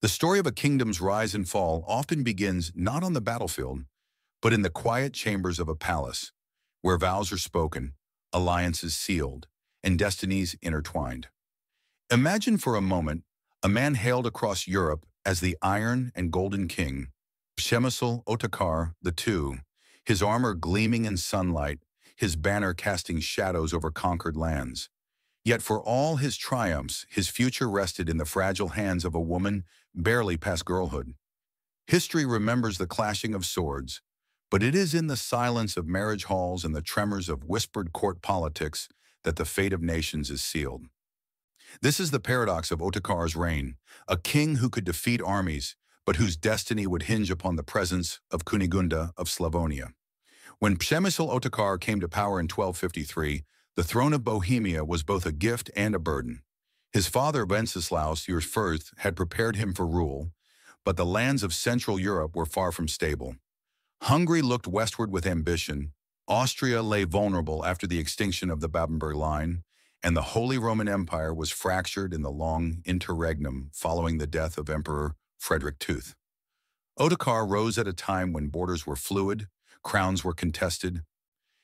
The story of a kingdom's rise and fall often begins not on the battlefield, but in the quiet chambers of a palace, where vows are spoken, alliances sealed, and destinies intertwined. Imagine for a moment a man hailed across Europe as the Iron and Golden King, Przemysl Otakar II, his armor gleaming in sunlight, his banner casting shadows over conquered lands. Yet for all his triumphs, his future rested in the fragile hands of a woman barely past girlhood. History remembers the clashing of swords, but it is in the silence of marriage halls and the tremors of whispered court politics that the fate of nations is sealed. This is the paradox of Otakar's reign, a king who could defeat armies, but whose destiny would hinge upon the presence of Kunigunda of Slavonia. When Přemysl Otakar came to power in 1253, the throne of Bohemia was both a gift and a burden. His father, Wenceslaus I, had prepared him for rule, but the lands of Central Europe were far from stable. Hungary looked westward with ambition, Austria lay vulnerable after the extinction of the Battenberg line, and the Holy Roman Empire was fractured in the long interregnum following the death of Emperor Frederick II. Otakar rose at a time when borders were fluid, crowns were contested,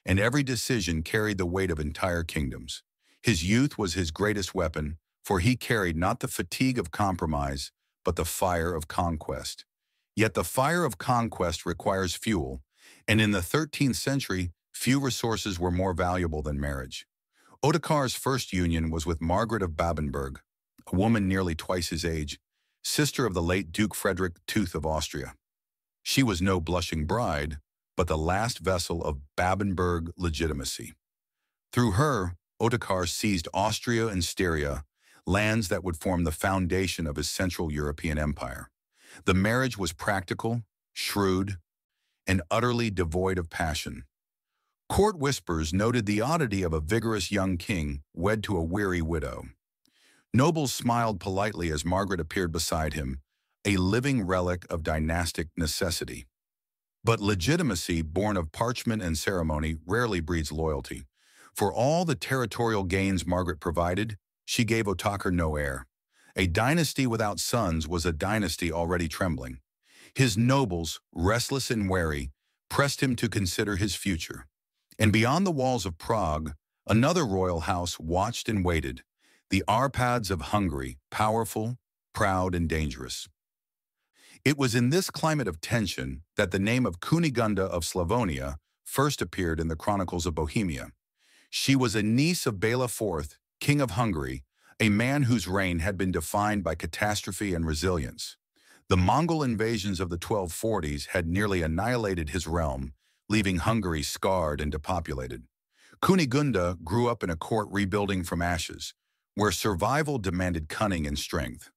and every decision carried the weight of entire kingdoms. His youth was his greatest weapon, for he carried not the fatigue of compromise, but the fire of conquest. Yet the fire of conquest requires fuel, and in the 13th century, few resources were more valuable than marriage. Otakar's first union was with Margaret of Babenberg, a woman nearly twice his age, sister of the late Duke Frederick II of Austria. She was no blushing bride, but the last vessel of Babenberg legitimacy. Through her, Otakar seized Austria and Styria, lands that would form the foundation of his Central European empire. The marriage was practical, shrewd, and utterly devoid of passion. Court whispers noted the oddity of a vigorous young king wed to a weary widow. Nobles smiled politely as Margaret appeared beside him, a living relic of dynastic necessity. But legitimacy, born of parchment and ceremony, rarely breeds loyalty. For all the territorial gains Margaret provided, she gave Otakar no heir. A dynasty without sons was a dynasty already trembling. His nobles, restless and wary, pressed him to consider his future. And beyond the walls of Prague, another royal house watched and waited, the Arpads of Hungary, powerful, proud, and dangerous. It was in this climate of tension that the name of Kunigunda of Slavonia first appeared in the Chronicles of Bohemia. She was a niece of Bela IV, King of Hungary, a man whose reign had been defined by catastrophe and resilience. The Mongol invasions of the 1240s had nearly annihilated his realm, leaving Hungary scarred and depopulated. Kunigunda grew up in a court rebuilding from ashes, where survival demanded cunning and strength.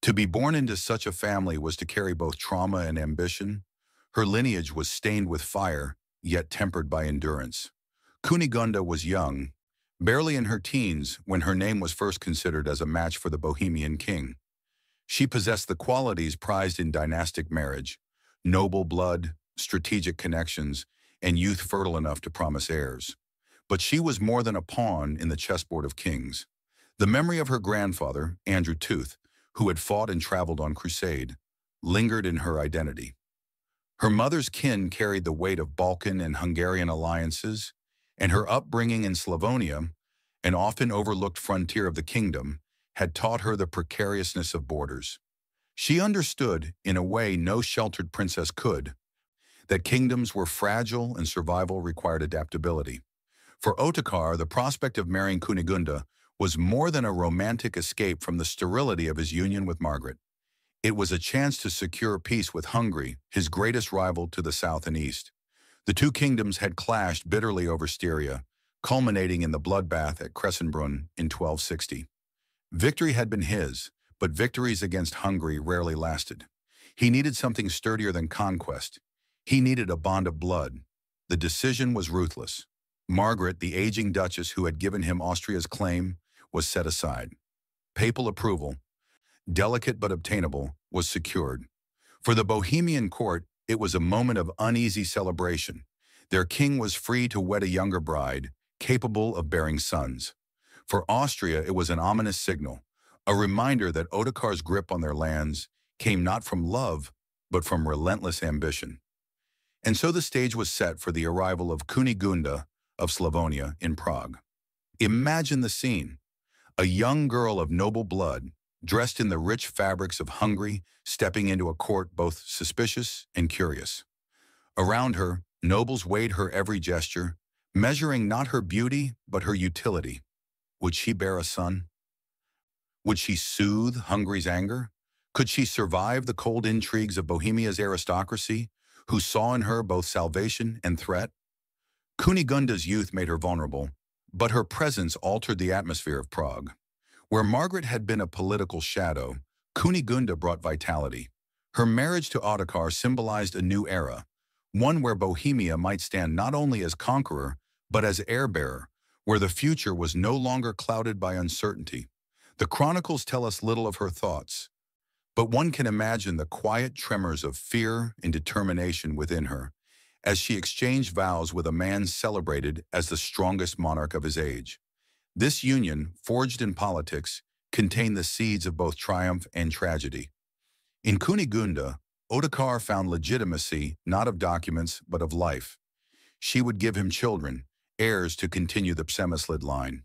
To be born into such a family was to carry both trauma and ambition. Her lineage was stained with fire, yet tempered by endurance. Kunigunda was young, barely in her teens when her name was first considered as a match for the Bohemian king. She possessed the qualities prized in dynastic marriage: noble blood, strategic connections, and youth fertile enough to promise heirs. But she was more than a pawn in the chessboard of kings. The memory of her grandfather, Andrew Tooth, who had fought and traveled on crusade, lingered in her identity. Her mother's kin carried the weight of Balkan and Hungarian alliances, and her upbringing in Slavonia, an often overlooked frontier of the kingdom, had taught her the precariousness of borders. She understood, in a way no sheltered princess could, that kingdoms were fragile and survival required adaptability. For Otakar, the prospect of marrying Kunigunda was more than a romantic escape from the sterility of his union with Margaret. It was a chance to secure peace with Hungary, his greatest rival to the south and east. The two kingdoms had clashed bitterly over Styria, culminating in the bloodbath at Kressenbrunn in 1260. Victory had been his, but victories against Hungary rarely lasted. He needed something sturdier than conquest. He needed a bond of blood. The decision was ruthless. Margaret, the aging duchess who had given him Austria's claim, was set aside. Papal approval, delicate but obtainable, was secured. For the Bohemian court, it was a moment of uneasy celebration. Their king was free to wed a younger bride, capable of bearing sons. For Austria, it was an ominous signal, a reminder that Otakar's grip on their lands, came not from love, but from relentless ambition. And so the stage was set for the arrival of Kunigunda of Slavonia in Prague. Imagine the scene. A young girl of noble blood, dressed in the rich fabrics of Hungary, stepping into a court both suspicious and curious. Around her, nobles weighed her every gesture, measuring not her beauty, but her utility. Would she bear a son? Would she soothe Hungary's anger? Could she survive the cold intrigues of Bohemia's aristocracy, who saw in her both salvation and threat? Kunigunda's youth made her vulnerable, but her presence altered the atmosphere of Prague. Where Margaret had been a political shadow, Kunigunda brought vitality. Her marriage to Otakar symbolized a new era, one where Bohemia might stand not only as conqueror, but as heir-bearer, where the future was no longer clouded by uncertainty. The chronicles tell us little of her thoughts, but one can imagine the quiet tremors of fear and determination within her, as she exchanged vows with a man celebrated as the strongest monarch of his age. This union, forged in politics, contained the seeds of both triumph and tragedy. In Kunigunda, Otakar found legitimacy not of documents but of life. She would give him children, heirs to continue the Přemyslid line.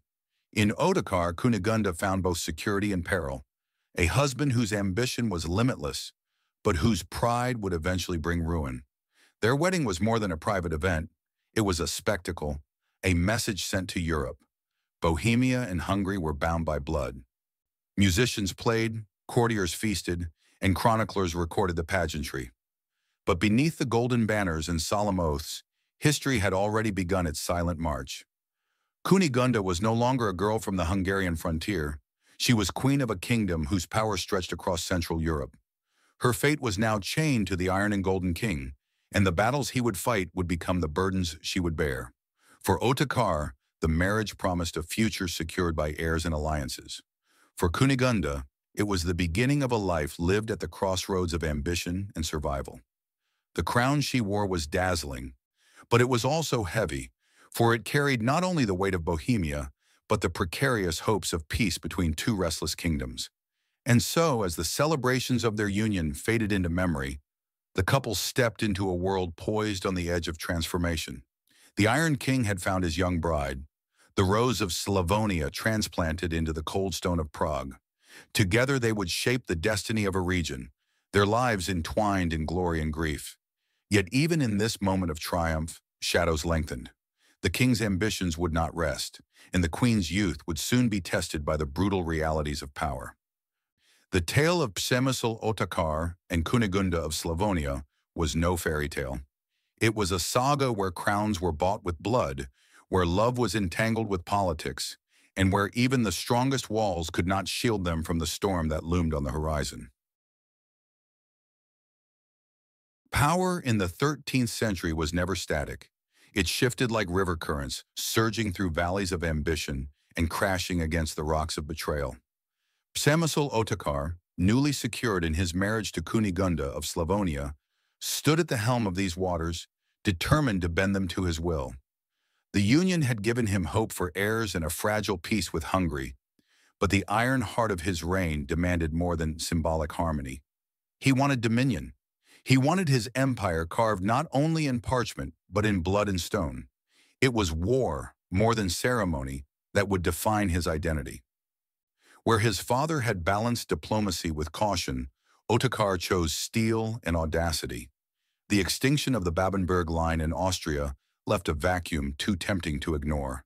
In Otakar, Kunigunda found both security and peril, a husband whose ambition was limitless, but whose pride would eventually bring ruin. Their wedding was more than a private event. It was a spectacle, a message sent to Europe. Bohemia and Hungary were bound by blood. Musicians played, courtiers feasted, and chroniclers recorded the pageantry. But beneath the golden banners and solemn oaths, history had already begun its silent march. Kunigunda was no longer a girl from the Hungarian frontier. She was queen of a kingdom whose power stretched across Central Europe. Her fate was now chained to the Iron and Golden King, and the battles he would fight would become the burdens she would bear. For Otakar, the marriage promised a future secured by heirs and alliances. For Kunigunda, it was the beginning of a life lived at the crossroads of ambition and survival. The crown she wore was dazzling, but it was also heavy, for it carried not only the weight of Bohemia, but the precarious hopes of peace between two restless kingdoms. And so, as the celebrations of their union faded into memory, the couple stepped into a world poised on the edge of transformation. The Iron King had found his young bride, the rose of Slavonia transplanted into the cold stone of Prague. Together they would shape the destiny of a region, their lives entwined in glory and grief. Yet even in this moment of triumph, shadows lengthened. The king's ambitions would not rest, and the queen's youth would soon be tested by the brutal realities of power. The tale of Přemysl Otakar and Kunigunda of Slavonia was no fairy tale. It was a saga where crowns were bought with blood, where love was entangled with politics, and where even the strongest walls could not shield them from the storm that loomed on the horizon. Power in the 13th century was never static. It shifted like river currents, surging through valleys of ambition and crashing against the rocks of betrayal. Přemysl Otakar, newly secured in his marriage to Kunigunda of Slavonia, stood at the helm of these waters, determined to bend them to his will. The union had given him hope for heirs and a fragile peace with Hungary, but the iron heart of his reign demanded more than symbolic harmony. He wanted dominion. He wanted his empire carved not only in parchment, but in blood and stone. It was war, more than ceremony, that would define his identity. Where his father had balanced diplomacy with caution, Otakar chose steel and audacity. The extinction of the Babenberg line in Austria left a vacuum too tempting to ignore.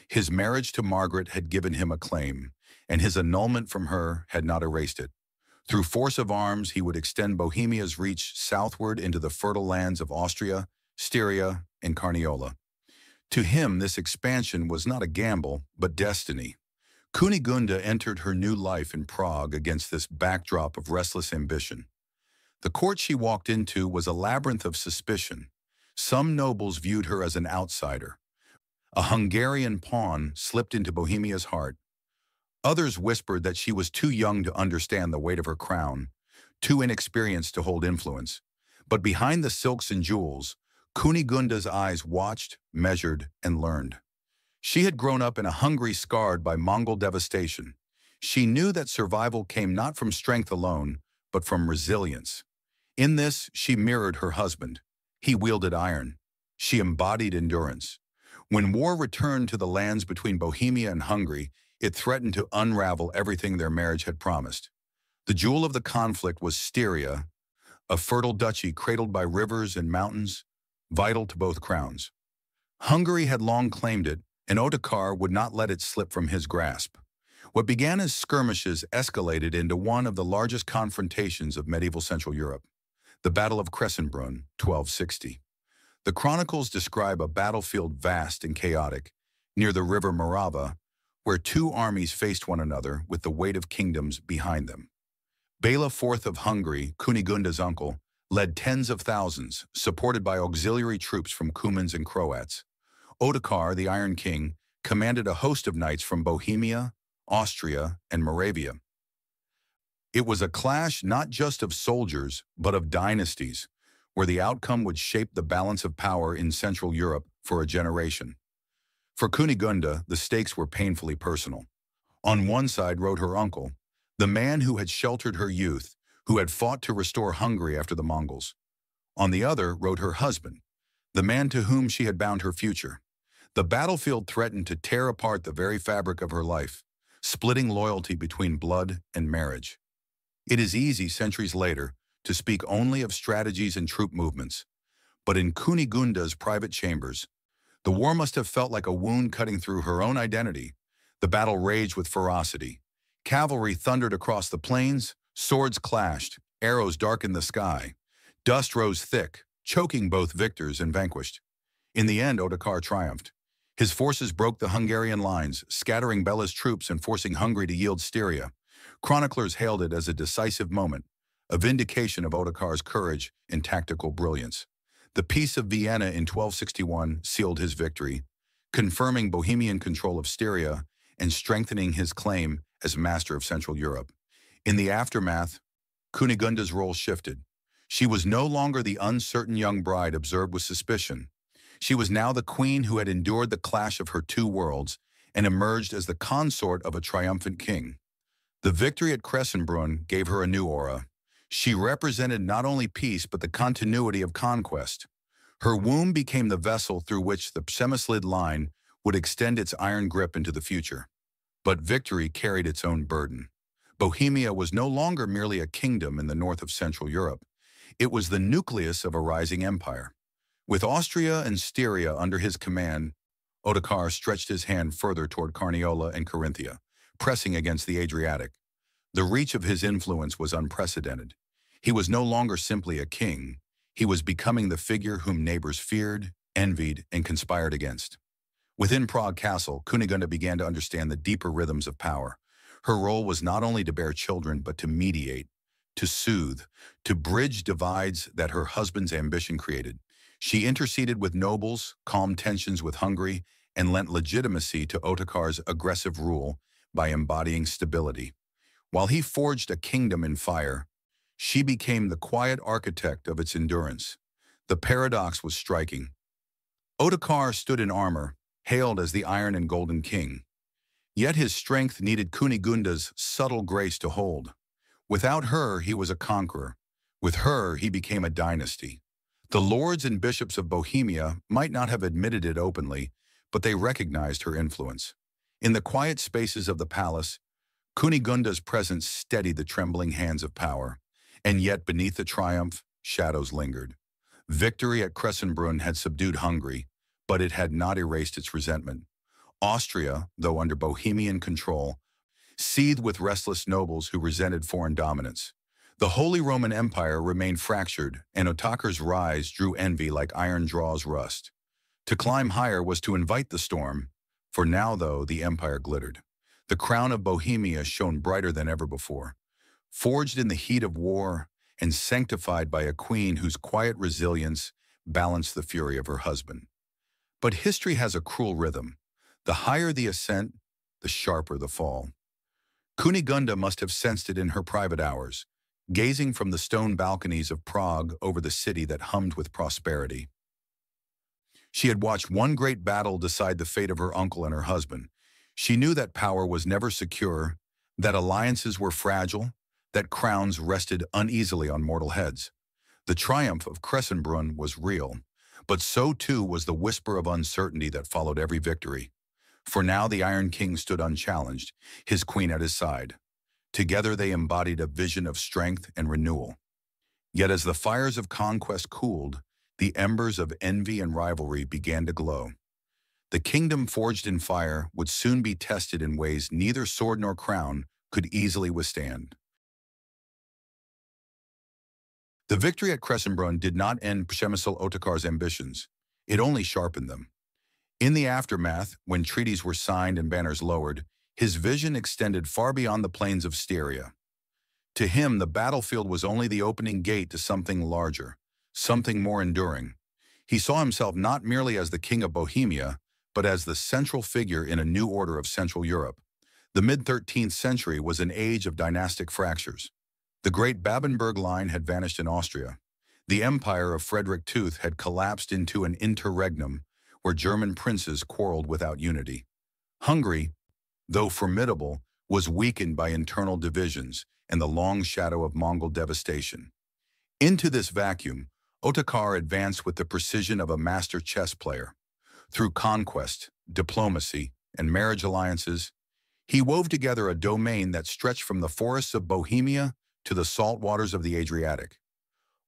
His marriage to Margaret had given him a claim, and his annulment from her had not erased it. Through force of arms, he would extend Bohemia's reach southward into the fertile lands of Austria, Styria, and Carniola. To him, this expansion was not a gamble, but destiny. Kunigunda entered her new life in Prague against this backdrop of restless ambition. The court she walked into was a labyrinth of suspicion. Some nobles viewed her as an outsider. A Hungarian pawn slipped into Bohemia's heart. Others whispered that she was too young to understand the weight of her crown, too inexperienced to hold influence. But behind the silks and jewels, Kunigunda's eyes watched, measured, and learned. She had grown up in a Hungary scarred by Mongol devastation. She knew that survival came not from strength alone, but from resilience. In this, she mirrored her husband. He wielded iron. She embodied endurance. When war returned to the lands between Bohemia and Hungary, it threatened to unravel everything their marriage had promised. The jewel of the conflict was Styria, a fertile duchy cradled by rivers and mountains, vital to both crowns. Hungary had long claimed it, and Otakar would not let it slip from his grasp. What began as skirmishes escalated into one of the largest confrontations of medieval Central Europe, the Battle of Cressenbrunn, 1260. The chronicles describe a battlefield vast and chaotic, near the river Morava, where two armies faced one another with the weight of kingdoms behind them. Bela IV of Hungary, Kunigunda's uncle, led tens of thousands, supported by auxiliary troops from Cumans and Croats. Otakar, the Iron King, commanded a host of knights from Bohemia, Austria, and Moravia. It was a clash not just of soldiers, but of dynasties, where the outcome would shape the balance of power in Central Europe for a generation. For Kunigunda, the stakes were painfully personal. On one side rode her uncle, the man who had sheltered her youth, who had fought to restore Hungary after the Mongols. On the other rode her husband, the man to whom she had bound her future. The battlefield threatened to tear apart the very fabric of her life, splitting loyalty between blood and marriage. It is easy, centuries later, to speak only of strategies and troop movements. But in Kunigunda's private chambers, the war must have felt like a wound cutting through her own identity. The battle raged with ferocity. Cavalry thundered across the plains, swords clashed, arrows darkened the sky. Dust rose thick, choking both victors and vanquished. In the end, Otakar triumphed. His forces broke the Hungarian lines, scattering Bela's troops and forcing Hungary to yield Styria. Chroniclers hailed it as a decisive moment, a vindication of Otakar's courage and tactical brilliance. The Peace of Vienna in 1261 sealed his victory, confirming Bohemian control of Styria and strengthening his claim as master of Central Europe. In the aftermath, Kunigunda's role shifted. She was no longer the uncertain young bride observed with suspicion. She was now the queen who had endured the clash of her two worlds and emerged as the consort of a triumphant king. The victory at Cressenbrunn gave her a new aura. She represented not only peace but the continuity of conquest. Her womb became the vessel through which the Przemyslid line would extend its iron grip into the future. But victory carried its own burden. Bohemia was no longer merely a kingdom in the north of Central Europe. It was the nucleus of a rising empire. With Austria and Styria under his command, Otakar stretched his hand further toward Carniola and Carinthia, pressing against the Adriatic. The reach of his influence was unprecedented. He was no longer simply a king. He was becoming the figure whom neighbors feared, envied, and conspired against. Within Prague Castle, Kunigunda began to understand the deeper rhythms of power. Her role was not only to bear children, but to mediate, to soothe, to bridge divides that her husband's ambition created. She interceded with nobles, calmed tensions with Hungary, and lent legitimacy to Otakar's aggressive rule by embodying stability. While he forged a kingdom in fire, she became the quiet architect of its endurance. The paradox was striking. Otakar stood in armor, hailed as the Iron and Golden King. Yet his strength needed Kunigunda's subtle grace to hold. Without her, he was a conqueror. With her, he became a dynasty. The lords and bishops of Bohemia might not have admitted it openly, but they recognized her influence. In the quiet spaces of the palace, Kunigunda's presence steadied the trembling hands of power. And yet, beneath the triumph, shadows lingered. Victory at Cressenbrunn had subdued Hungary, but it had not erased its resentment. Austria, though under Bohemian control, seethed with restless nobles who resented foreign dominance. The Holy Roman Empire remained fractured, and Otakar's rise drew envy like iron draws rust. To climb higher was to invite the storm, for now, though, the empire glittered. The crown of Bohemia shone brighter than ever before, forged in the heat of war and sanctified by a queen whose quiet resilience balanced the fury of her husband. But history has a cruel rhythm. The higher the ascent, the sharper the fall. Kunigunda must have sensed it in her private hours, gazing from the stone balconies of Prague over the city that hummed with prosperity. She had watched one great battle decide the fate of her uncle and her husband. She knew that power was never secure, that alliances were fragile, that crowns rested uneasily on mortal heads. The triumph of Cressenbrunn was real, but so too was the whisper of uncertainty that followed every victory. For now the Iron King stood unchallenged, his queen at his side. Together they embodied a vision of strength and renewal. Yet as the fires of conquest cooled, the embers of envy and rivalry began to glow. The kingdom forged in fire would soon be tested in ways neither sword nor crown could easily withstand. The victory at Cressenbrunn did not end Přemysl Otakar's ambitions. It only sharpened them. In the aftermath, when treaties were signed and banners lowered, his vision extended far beyond the plains of Styria. To him, the battlefield was only the opening gate to something larger, something more enduring. He saw himself not merely as the king of Bohemia, but as the central figure in a new order of Central Europe. The mid-13th century was an age of dynastic fractures. The great Babenberg line had vanished in Austria. The empire of Frederick II had collapsed into an interregnum where German princes quarreled without unity. Hungary, though formidable, was weakened by internal divisions and the long shadow of Mongol devastation. Into this vacuum, Otakar advanced with the precision of a master chess player. Through conquest, diplomacy, and marriage alliances, he wove together a domain that stretched from the forests of Bohemia to the salt waters of the Adriatic.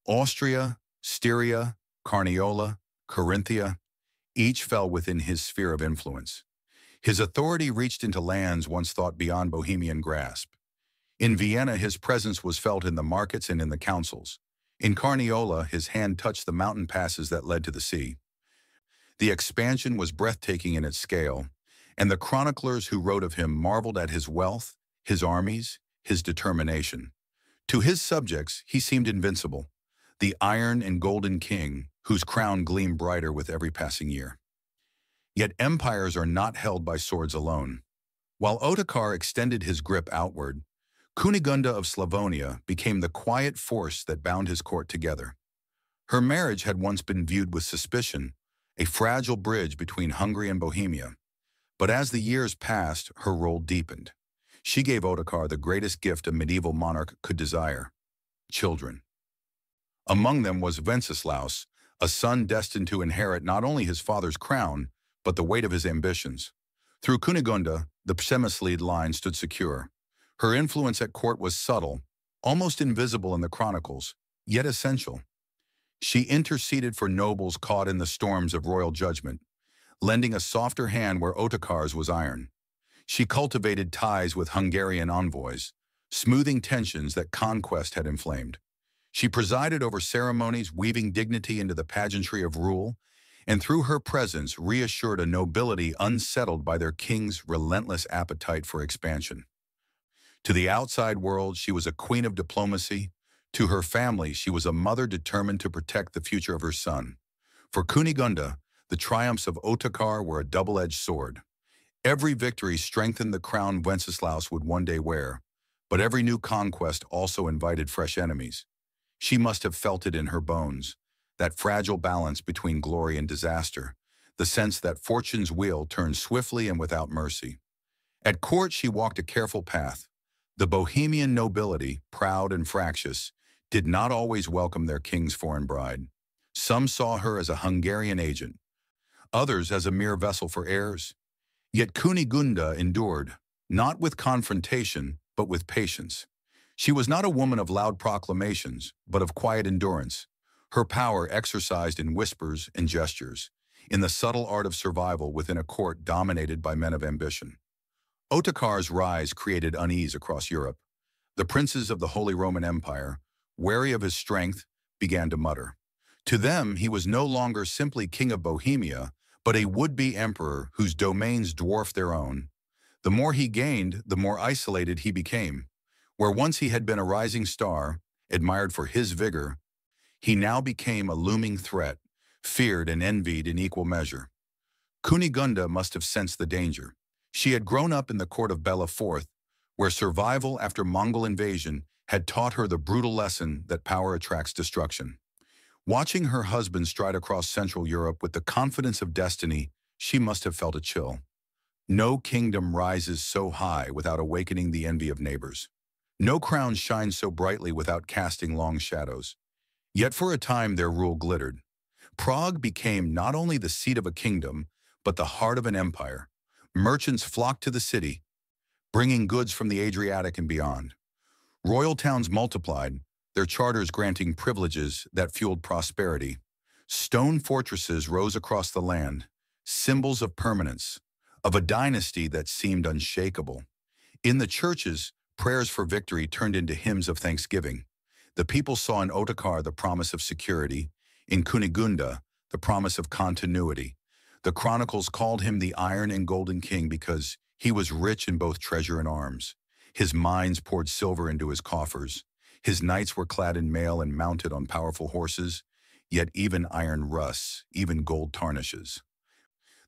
Austria, Styria, Carniola, Carinthia, each fell within his sphere of influence. His authority reached into lands once thought beyond Bohemian grasp. In Vienna, his presence was felt in the markets and in the councils. In Carniola, his hand touched the mountain passes that led to the sea. The expansion was breathtaking in its scale, and the chroniclers who wrote of him marveled at his wealth, his armies, his determination. To his subjects, he seemed invincible, the iron and golden king whose crown gleamed brighter with every passing year. Yet empires are not held by swords alone. While Otakar extended his grip outward, Kunigunda of Slavonia became the quiet force that bound his court together. Her marriage had once been viewed with suspicion, a fragile bridge between Hungary and Bohemia. But as the years passed, her role deepened. She gave Otakar the greatest gift a medieval monarch could desire: children. Among them was Wenceslaus, a son destined to inherit not only his father's crown, but the weight of his ambitions. Through Kunigunda, the Přemyslid line stood secure. Her influence at court was subtle, almost invisible in the chronicles, yet essential. She interceded for nobles caught in the storms of royal judgment, lending a softer hand where Otakar's was iron. She cultivated ties with Hungarian envoys, smoothing tensions that conquest had inflamed. She presided over ceremonies, weaving dignity into the pageantry of rule, and through her presence reassured a nobility unsettled by their king's relentless appetite for expansion. To the outside world, she was a queen of diplomacy. To her family, she was a mother determined to protect the future of her son. For Kunigunda, the triumphs of Otakar were a double-edged sword. Every victory strengthened the crown Wenceslaus would one day wear, but every new conquest also invited fresh enemies. She must have felt it in her bones, that fragile balance between glory and disaster, the sense that fortune's wheel turns swiftly and without mercy. At court, she walked a careful path. The Bohemian nobility, proud and fractious, did not always welcome their king's foreign bride. Some saw her as a Hungarian agent, others as a mere vessel for heirs. Yet Kunigunda endured, not with confrontation, but with patience. She was not a woman of loud proclamations, but of quiet endurance, her power exercised in whispers and gestures, in the subtle art of survival within a court dominated by men of ambition. Otakar's rise created unease across Europe. The princes of the Holy Roman Empire, wary of his strength, began to mutter. To them, he was no longer simply king of Bohemia, but a would-be emperor whose domains dwarfed their own. The more he gained, the more isolated he became. Where once he had been a rising star, admired for his vigor, he now became a looming threat, feared and envied in equal measure. Kunigunda must have sensed the danger. She had grown up in the court of Bela IV, where survival after Mongol invasion had taught her the brutal lesson that power attracts destruction. Watching her husband stride across Central Europe with the confidence of destiny, she must have felt a chill. No kingdom rises so high without awakening the envy of neighbors. No crown shines so brightly without casting long shadows. Yet for a time their rule glittered. Prague became not only the seat of a kingdom, but the heart of an empire. Merchants flocked to the city, bringing goods from the Adriatic and beyond. Royal towns multiplied, their charters granting privileges that fueled prosperity. Stone fortresses rose across the land, symbols of permanence, of a dynasty that seemed unshakable. In the churches, prayers for victory turned into hymns of thanksgiving. The people saw in Otakar the promise of security, in Kunigunda the promise of continuity. The chronicles called him the Iron and Golden King because he was rich in both treasure and arms. His mines poured silver into his coffers. His knights were clad in mail and mounted on powerful horses, yet even iron rusts, even gold tarnishes.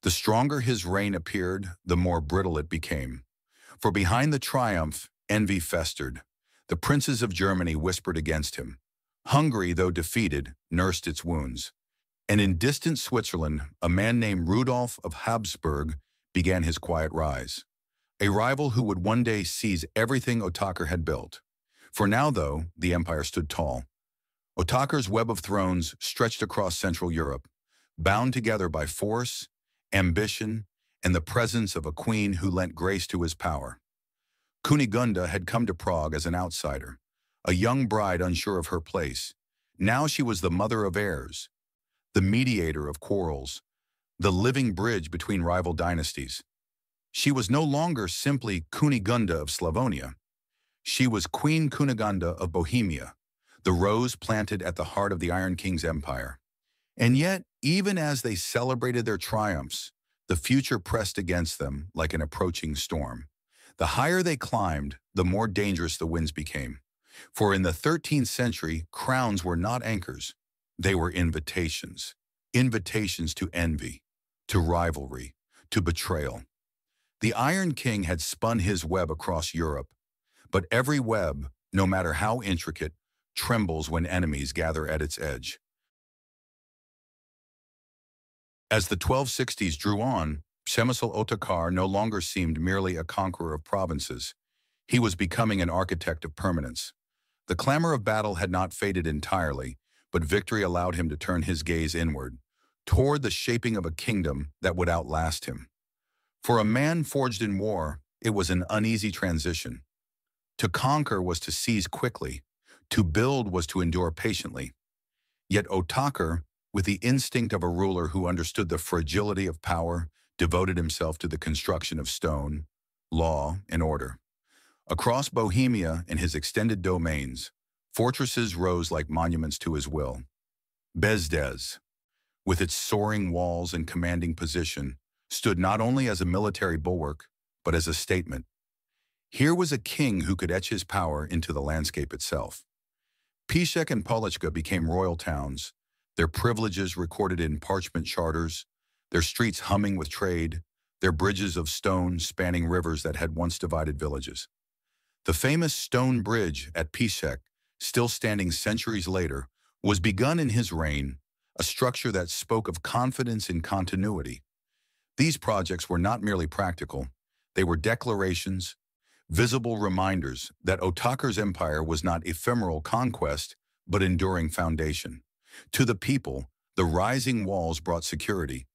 The stronger his reign appeared, the more brittle it became. For behind the triumph, envy festered. The princes of Germany whispered against him. Hungary, though defeated, nursed its wounds. And in distant Switzerland, a man named Rudolf of Habsburg began his quiet rise. A rival who would one day seize everything Otakar had built. For now, though, the empire stood tall. Otakar's web of thrones stretched across Central Europe, bound together by force, ambition, and the presence of a queen who lent grace to his power. Kunigunda had come to Prague as an outsider, a young bride unsure of her place. Now she was the mother of heirs, the mediator of quarrels, the living bridge between rival dynasties. She was no longer simply Kunigunda of Slavonia. She was Queen Kunigunda of Bohemia, the rose planted at the heart of the Iron King's empire. And yet, even as they celebrated their triumphs, the future pressed against them like an approaching storm. The higher they climbed, the more dangerous the winds became. For in the 13th century, crowns were not anchors. They were invitations. Invitations to envy, to rivalry, to betrayal. The Iron King had spun his web across Europe, but every web, no matter how intricate, trembles when enemies gather at its edge. As the 1260s drew on, Přemysl Otakar no longer seemed merely a conqueror of provinces. He was becoming an architect of permanence. The clamor of battle had not faded entirely, but victory allowed him to turn his gaze inward, toward the shaping of a kingdom that would outlast him. For a man forged in war, it was an uneasy transition. To conquer was to seize quickly. To build was to endure patiently. Yet Otakar, with the instinct of a ruler who understood the fragility of power, devoted himself to the construction of stone, law, and order. Across Bohemia and his extended domains, fortresses rose like monuments to his will. Bezdez, with its soaring walls and commanding position, stood not only as a military bulwark, but as a statement. Here was a king who could etch his power into the landscape itself. Piszek and Policzka became royal towns, their privileges recorded in parchment charters, their streets humming with trade, their bridges of stone spanning rivers that had once divided villages. The famous stone bridge at Piszek, still standing centuries later, was begun in his reign, a structure that spoke of confidence in continuity. These projects were not merely practical, they were declarations, visible reminders that Otakar's empire was not ephemeral conquest, but enduring foundation. To the people, the rising walls brought security.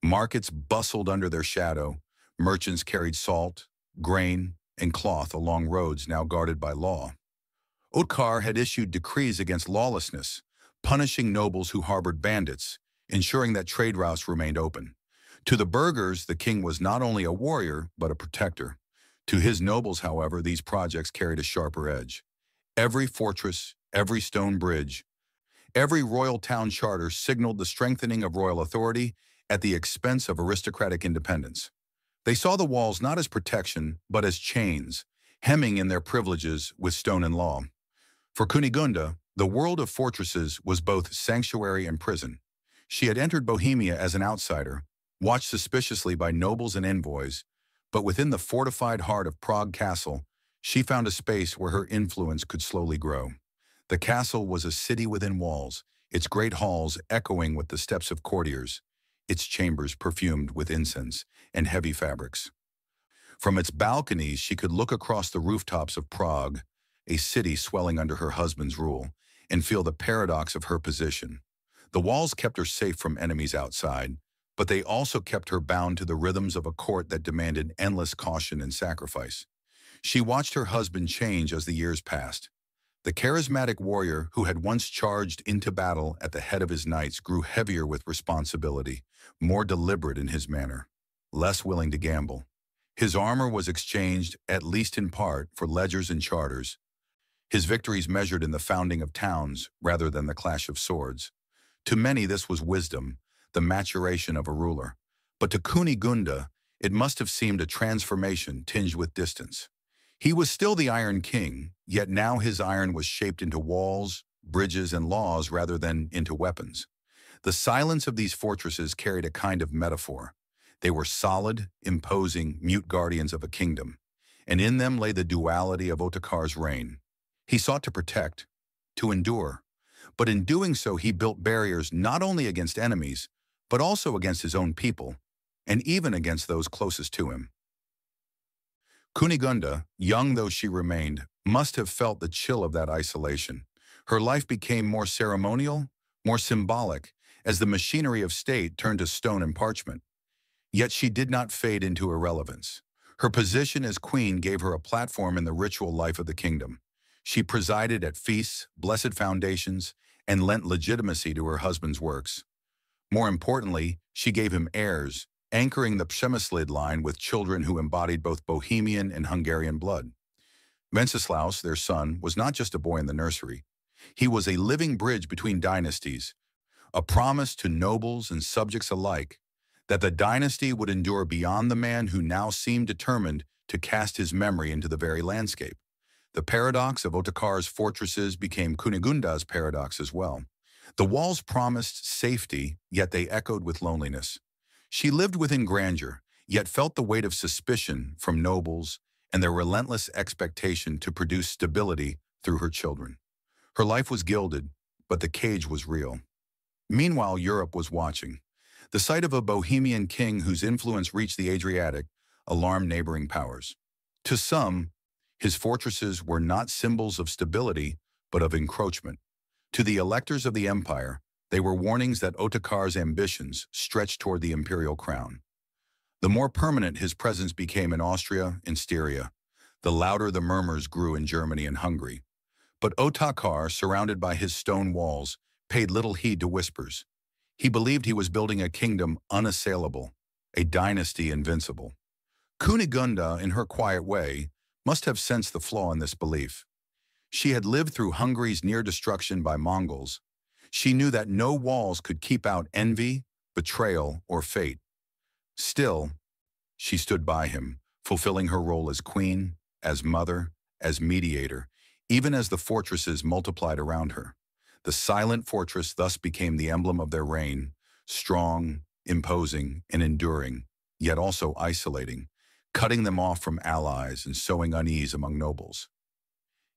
Markets bustled under their shadow, merchants carried salt, grain, and cloth along roads now guarded by law. Otakar had issued decrees against lawlessness, punishing nobles who harbored bandits, ensuring that trade routes remained open. To the burghers, the king was not only a warrior, but a protector. To his nobles, however, these projects carried a sharper edge. Every fortress, every stone bridge, every royal town charter signaled the strengthening of royal authority at the expense of aristocratic independence. They saw the walls not as protection, but as chains, hemming in their privileges with stone and law. For Kunigunda, the world of fortresses was both sanctuary and prison. She had entered Bohemia as an outsider, watched suspiciously by nobles and envoys, but within the fortified heart of Prague Castle, she found a space where her influence could slowly grow. The castle was a city within walls, its great halls echoing with the steps of courtiers, its chambers perfumed with incense and heavy fabrics. From its balconies, she could look across the rooftops of Prague, a city swelling under her husband's rule, and feel the paradox of her position. The walls kept her safe from enemies outside, but they also kept her bound to the rhythms of a court that demanded endless caution and sacrifice. She watched her husband change as the years passed. The charismatic warrior who had once charged into battle at the head of his knights grew heavier with responsibility, more deliberate in his manner, less willing to gamble. His armor was exchanged, at least in part, for ledgers and charters, his victories measured in the founding of towns rather than the clash of swords. To many this was wisdom, the maturation of a ruler. But to Kunigunda, it must have seemed a transformation tinged with distance. He was still the Iron King, yet now his iron was shaped into walls, bridges, and laws rather than into weapons. The silence of these fortresses carried a kind of metaphor. They were solid, imposing, mute guardians of a kingdom, and in them lay the duality of Otakar's reign. He sought to protect, to endure, but in doing so he built barriers not only against enemies, but also against his own people, and even against those closest to him. Kunigunda, young though she remained, must have felt the chill of that isolation. Her life became more ceremonial, more symbolic, as the machinery of state turned to stone and parchment. Yet she did not fade into irrelevance. Her position as queen gave her a platform in the ritual life of the kingdom. She presided at feasts, blessed foundations, and lent legitimacy to her husband's works. More importantly, she gave him heirs, anchoring the Przemyslid line with children who embodied both Bohemian and Hungarian blood. Wenceslaus, their son, was not just a boy in the nursery. He was a living bridge between dynasties, a promise to nobles and subjects alike that the dynasty would endure beyond the man who now seemed determined to cast his memory into the very landscape. The paradox of Otakar's fortresses became Kunigunda's paradox as well. The walls promised safety, yet they echoed with loneliness. She lived within grandeur, yet felt the weight of suspicion from nobles and their relentless expectation to produce stability through her children. Her life was gilded, but the cage was real. Meanwhile, Europe was watching. The sight of a Bohemian king whose influence reached the Adriatic alarmed neighboring powers. To some, his fortresses were not symbols of stability, but of encroachment. To the electors of the empire, they were warnings that Otakar's ambitions stretched toward the imperial crown. The more permanent his presence became in Austria and Styria, the louder the murmurs grew in Germany and Hungary. But Otakar, surrounded by his stone walls, paid little heed to whispers. He believed he was building a kingdom unassailable, a dynasty invincible. Kunigunda, in her quiet way, must have sensed the flaw in this belief. She had lived through Hungary's near destruction by Mongols. She knew that no walls could keep out envy, betrayal, or fate. Still, she stood by him, fulfilling her role as queen, as mother, as mediator, even as the fortresses multiplied around her. The silent fortress thus became the emblem of their reign, strong, imposing, and enduring, yet also isolating, cutting them off from allies and sowing unease among nobles.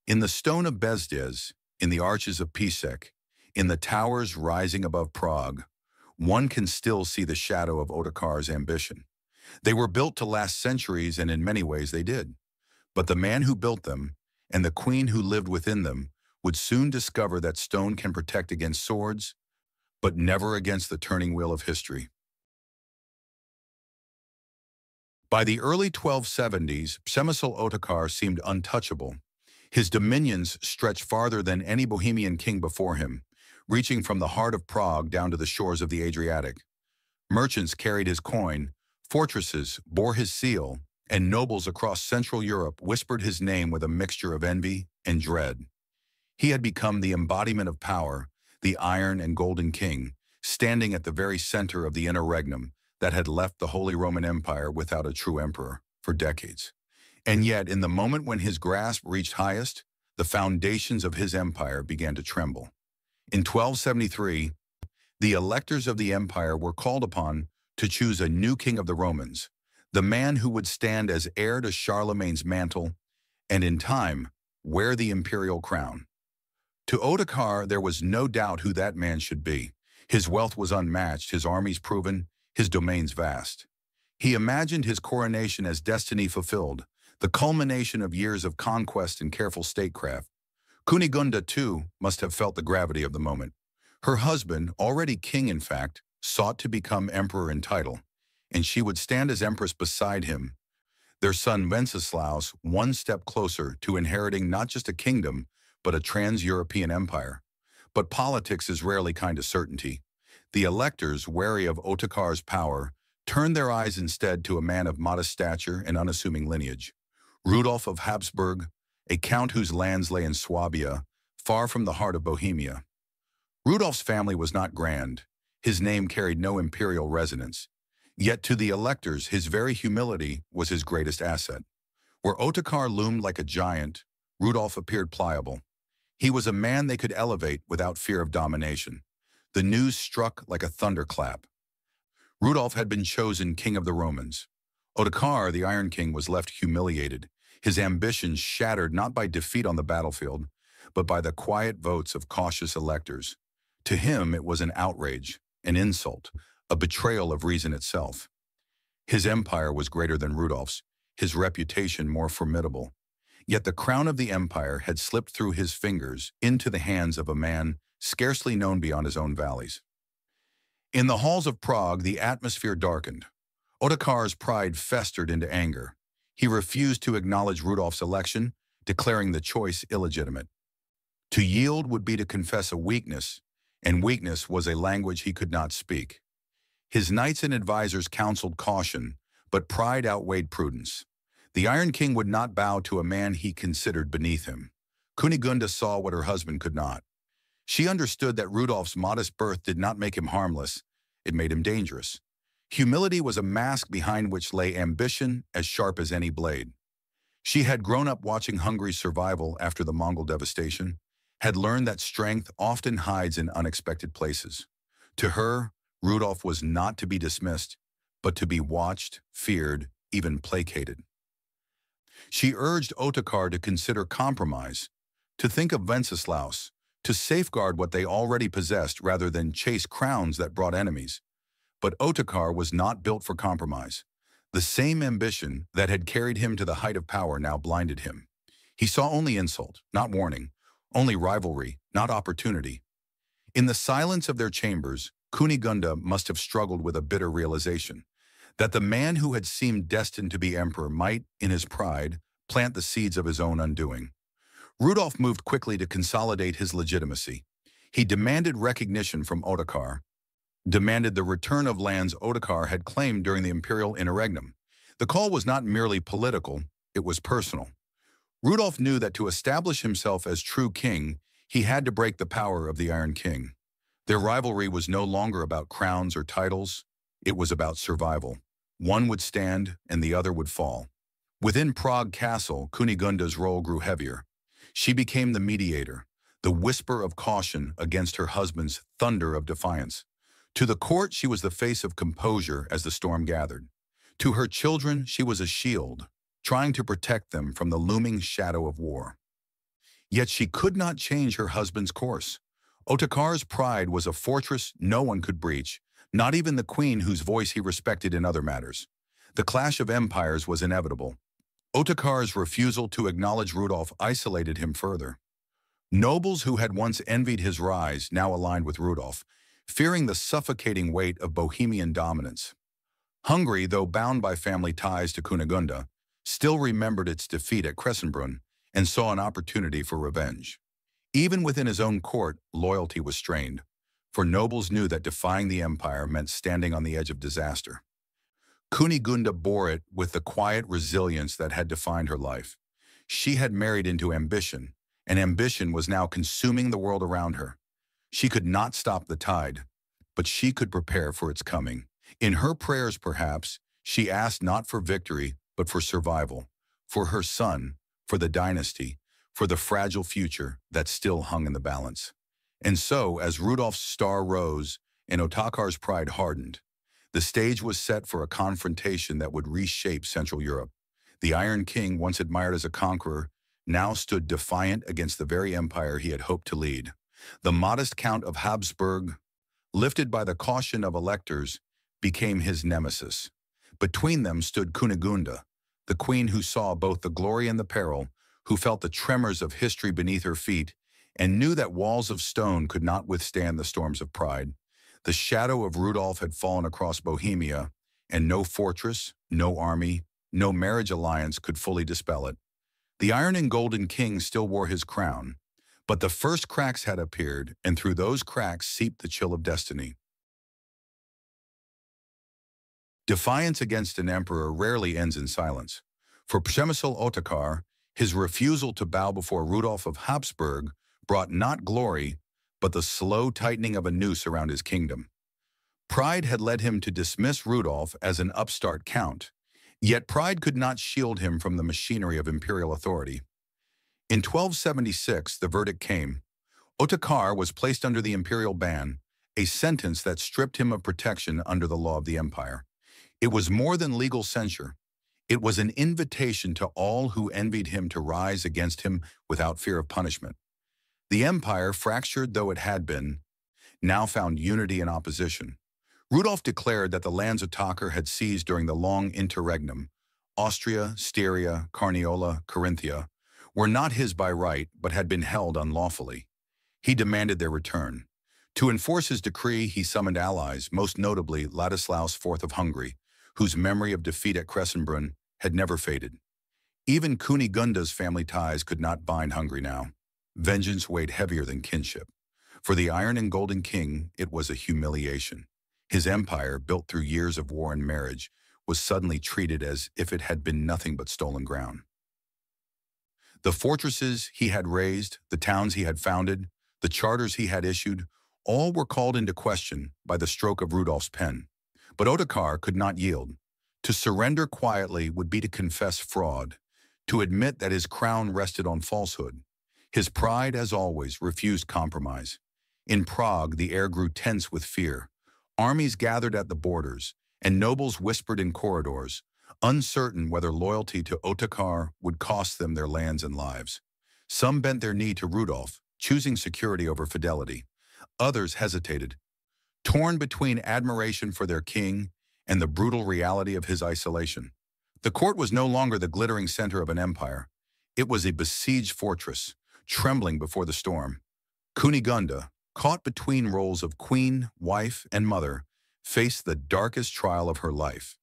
In the stone of Bezdez, in the arches of Pisek, in the towers rising above Prague, one can still see the shadow of Otakar's ambition. They were built to last centuries, and in many ways they did. But the man who built them, and the queen who lived within them, would soon discover that stone can protect against swords, but never against the turning wheel of history. By the early 1270s, Przemysl Otakar seemed untouchable. His dominions stretched farther than any Bohemian king before him, reaching from the heart of Prague down to the shores of the Adriatic. Merchants carried his coin, fortresses bore his seal, and nobles across Central Europe whispered his name with a mixture of envy and dread. He had become the embodiment of power, the Iron and Golden King, standing at the very center of the interregnum that had left the Holy Roman Empire without a true emperor for decades. And yet, in the moment when his grasp reached highest, the foundations of his empire began to tremble. In 1273, the electors of the empire were called upon to choose a new king of the Romans, the man who would stand as heir to Charlemagne's mantle and, in time, wear the imperial crown. To Otakar, there was no doubt who that man should be. His wealth was unmatched, his armies proven, his domains vast. He imagined his coronation as destiny fulfilled, the culmination of years of conquest and careful statecraft. Kunigunda, too, must have felt the gravity of the moment. Her husband, already king in fact, sought to become emperor in title, and she would stand as empress beside him, their son Wenceslaus one step closer to inheriting not just a kingdom, but a trans-European empire. But politics is rarely kind of certainty. The electors, wary of Otakar's power, turned their eyes instead to a man of modest stature and unassuming lineage. Rudolf of Habsburg, a count whose lands lay in Swabia, far from the heart of Bohemia. Rudolf's family was not grand. His name carried no imperial resonance. Yet to the electors, his very humility was his greatest asset. Where Otakar loomed like a giant, Rudolf appeared pliable. He was a man they could elevate without fear of domination. The news struck like a thunderclap. Rudolf had been chosen king of the Romans. Otakar, the Iron King, was left humiliated, his ambitions shattered not by defeat on the battlefield, but by the quiet votes of cautious electors. To him, it was an outrage, an insult, a betrayal of reason itself. His empire was greater than Rudolf's, his reputation more formidable. Yet the crown of the empire had slipped through his fingers into the hands of a man scarcely known beyond his own valleys. In the halls of Prague, the atmosphere darkened. Otakar's pride festered into anger. He refused to acknowledge Rudolf's election, declaring the choice illegitimate. To yield would be to confess a weakness, and weakness was a language he could not speak. His knights and advisors counseled caution, but pride outweighed prudence. The Iron King would not bow to a man he considered beneath him. Kunigunda saw what her husband could not. She understood that Rudolf's modest birth did not make him harmless, it made him dangerous. Humility was a mask behind which lay ambition as sharp as any blade. She had grown up watching Hungary's survival after the Mongol devastation, had learned that strength often hides in unexpected places. To her, Rudolf was not to be dismissed, but to be watched, feared, even placated. She urged Otakar to consider compromise, to think of Wenceslaus, to safeguard what they already possessed rather than chase crowns that brought enemies. But Otakar was not built for compromise. The same ambition that had carried him to the height of power now blinded him. He saw only insult, not warning, only rivalry, not opportunity. In the silence of their chambers, Kunigunda must have struggled with a bitter realization that the man who had seemed destined to be emperor might, in his pride, plant the seeds of his own undoing. Rudolf moved quickly to consolidate his legitimacy. He demanded recognition from Otakar, demanded the return of lands Otakar had claimed during the imperial interregnum. The call was not merely political, it was personal. Rudolf knew that to establish himself as true king, he had to break the power of the Iron King. Their rivalry was no longer about crowns or titles, it was about survival. One would stand and the other would fall. Within Prague Castle, Kunigunda's role grew heavier. She became the mediator, the whisper of caution against her husband's thunder of defiance. To the court, she was the face of composure as the storm gathered. To her children, she was a shield, trying to protect them from the looming shadow of war. Yet she could not change her husband's course. Otakar's pride was a fortress no one could breach, not even the queen whose voice he respected in other matters. The clash of empires was inevitable. Otakar's refusal to acknowledge Rudolf isolated him further. Nobles who had once envied his rise now aligned with Rudolf, fearing the suffocating weight of Bohemian dominance. Hungary, though bound by family ties to Kunigunda, still remembered its defeat at Kressenbrunn and saw an opportunity for revenge. Even within his own court, loyalty was strained, for nobles knew that defying the empire meant standing on the edge of disaster. Kunigunda bore it with the quiet resilience that had defined her life. She had married into ambition, and ambition was now consuming the world around her. She could not stop the tide, but she could prepare for its coming. In her prayers, perhaps, she asked not for victory, but for survival, for her son, for the dynasty, for the fragile future that still hung in the balance. And so, as Rudolf's star rose and Otakar's pride hardened, the stage was set for a confrontation that would reshape Central Europe. The Iron King, once admired as a conqueror, now stood defiant against the very empire he had hoped to lead. The modest Count of Habsburg, lifted by the caution of electors, became his nemesis. Between them stood Kunigunda, the queen who saw both the glory and the peril, who felt the tremors of history beneath her feet, and knew that walls of stone could not withstand the storms of pride. The shadow of Rudolf had fallen across Bohemia, and no fortress, no army, no marriage alliance could fully dispel it. The Iron and Golden King still wore his crown, but the first cracks had appeared, and through those cracks seeped the chill of destiny. Defiance against an emperor rarely ends in silence. For Przemysl Otakar, his refusal to bow before Rudolf of Habsburg brought not glory, but the slow tightening of a noose around his kingdom. Pride had led him to dismiss Rudolf as an upstart count, yet pride could not shield him from the machinery of imperial authority. In 1276, the verdict came. Otakar was placed under the imperial ban, a sentence that stripped him of protection under the law of the empire. It was more than legal censure. It was an invitation to all who envied him to rise against him without fear of punishment. The empire, fractured though it had been, now found unity in opposition. Rudolf declared that the lands Otakar had seized during the long interregnum, Austria, Styria, Carniola, Carinthia, were not his by right but had been held unlawfully. He demanded their return. To enforce his decree, he summoned allies, most notably Ladislaus IV of Hungary, whose memory of defeat at Kressenbrunn had never faded. Even Kunigunda's family ties could not bind Hungary now. Vengeance weighed heavier than kinship. For the Iron and Golden King, it was a humiliation. His empire, built through years of war and marriage, was suddenly treated as if it had been nothing but stolen ground. The fortresses he had raised, the towns he had founded, the charters he had issued, all were called into question by the stroke of Rudolf's pen. But Otakar could not yield. To surrender quietly would be to confess fraud, to admit that his crown rested on falsehood. His pride, as always, refused compromise. In Prague, the air grew tense with fear. Armies gathered at the borders, and nobles whispered in corridors, uncertain whether loyalty to Otakar would cost them their lands and lives. Some bent their knee to Rudolf, choosing security over fidelity. Others hesitated, torn between admiration for their king and the brutal reality of his isolation. The court was no longer the glittering center of an empire. It was a besieged fortress, trembling before the storm. Kunigunda, caught between roles of queen, wife, and mother, faced the darkest trial of her life.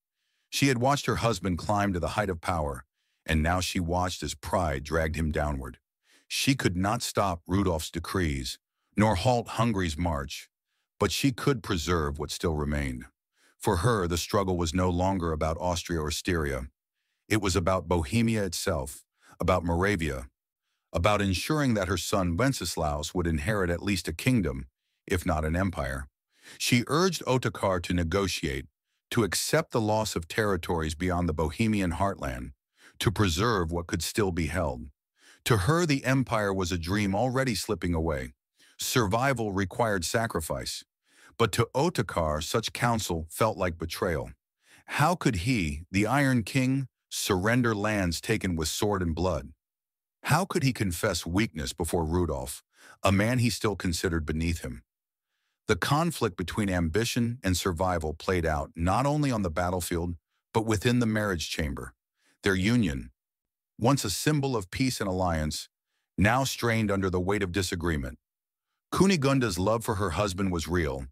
She had watched her husband climb to the height of power, and now she watched as pride dragged him downward. She could not stop Rudolf's decrees, nor halt Hungary's march, but she could preserve what still remained. For her, the struggle was no longer about Austria or Styria. It was about Bohemia itself, about Moravia, about ensuring that her son Wenceslaus would inherit at least a kingdom, if not an empire. She urged Otakar to negotiate, to accept the loss of territories beyond the Bohemian heartland, to preserve what could still be held. To her, the empire was a dream already slipping away. Survival required sacrifice. But to Otakar, such counsel felt like betrayal. How could he, the Iron King, surrender lands taken with sword and blood? How could he confess weakness before Rudolf, a man he still considered beneath him? The conflict between ambition and survival played out not only on the battlefield, but within the marriage chamber. Their union, once a symbol of peace and alliance, now strained under the weight of disagreement. Kunigunda's love for her husband was real,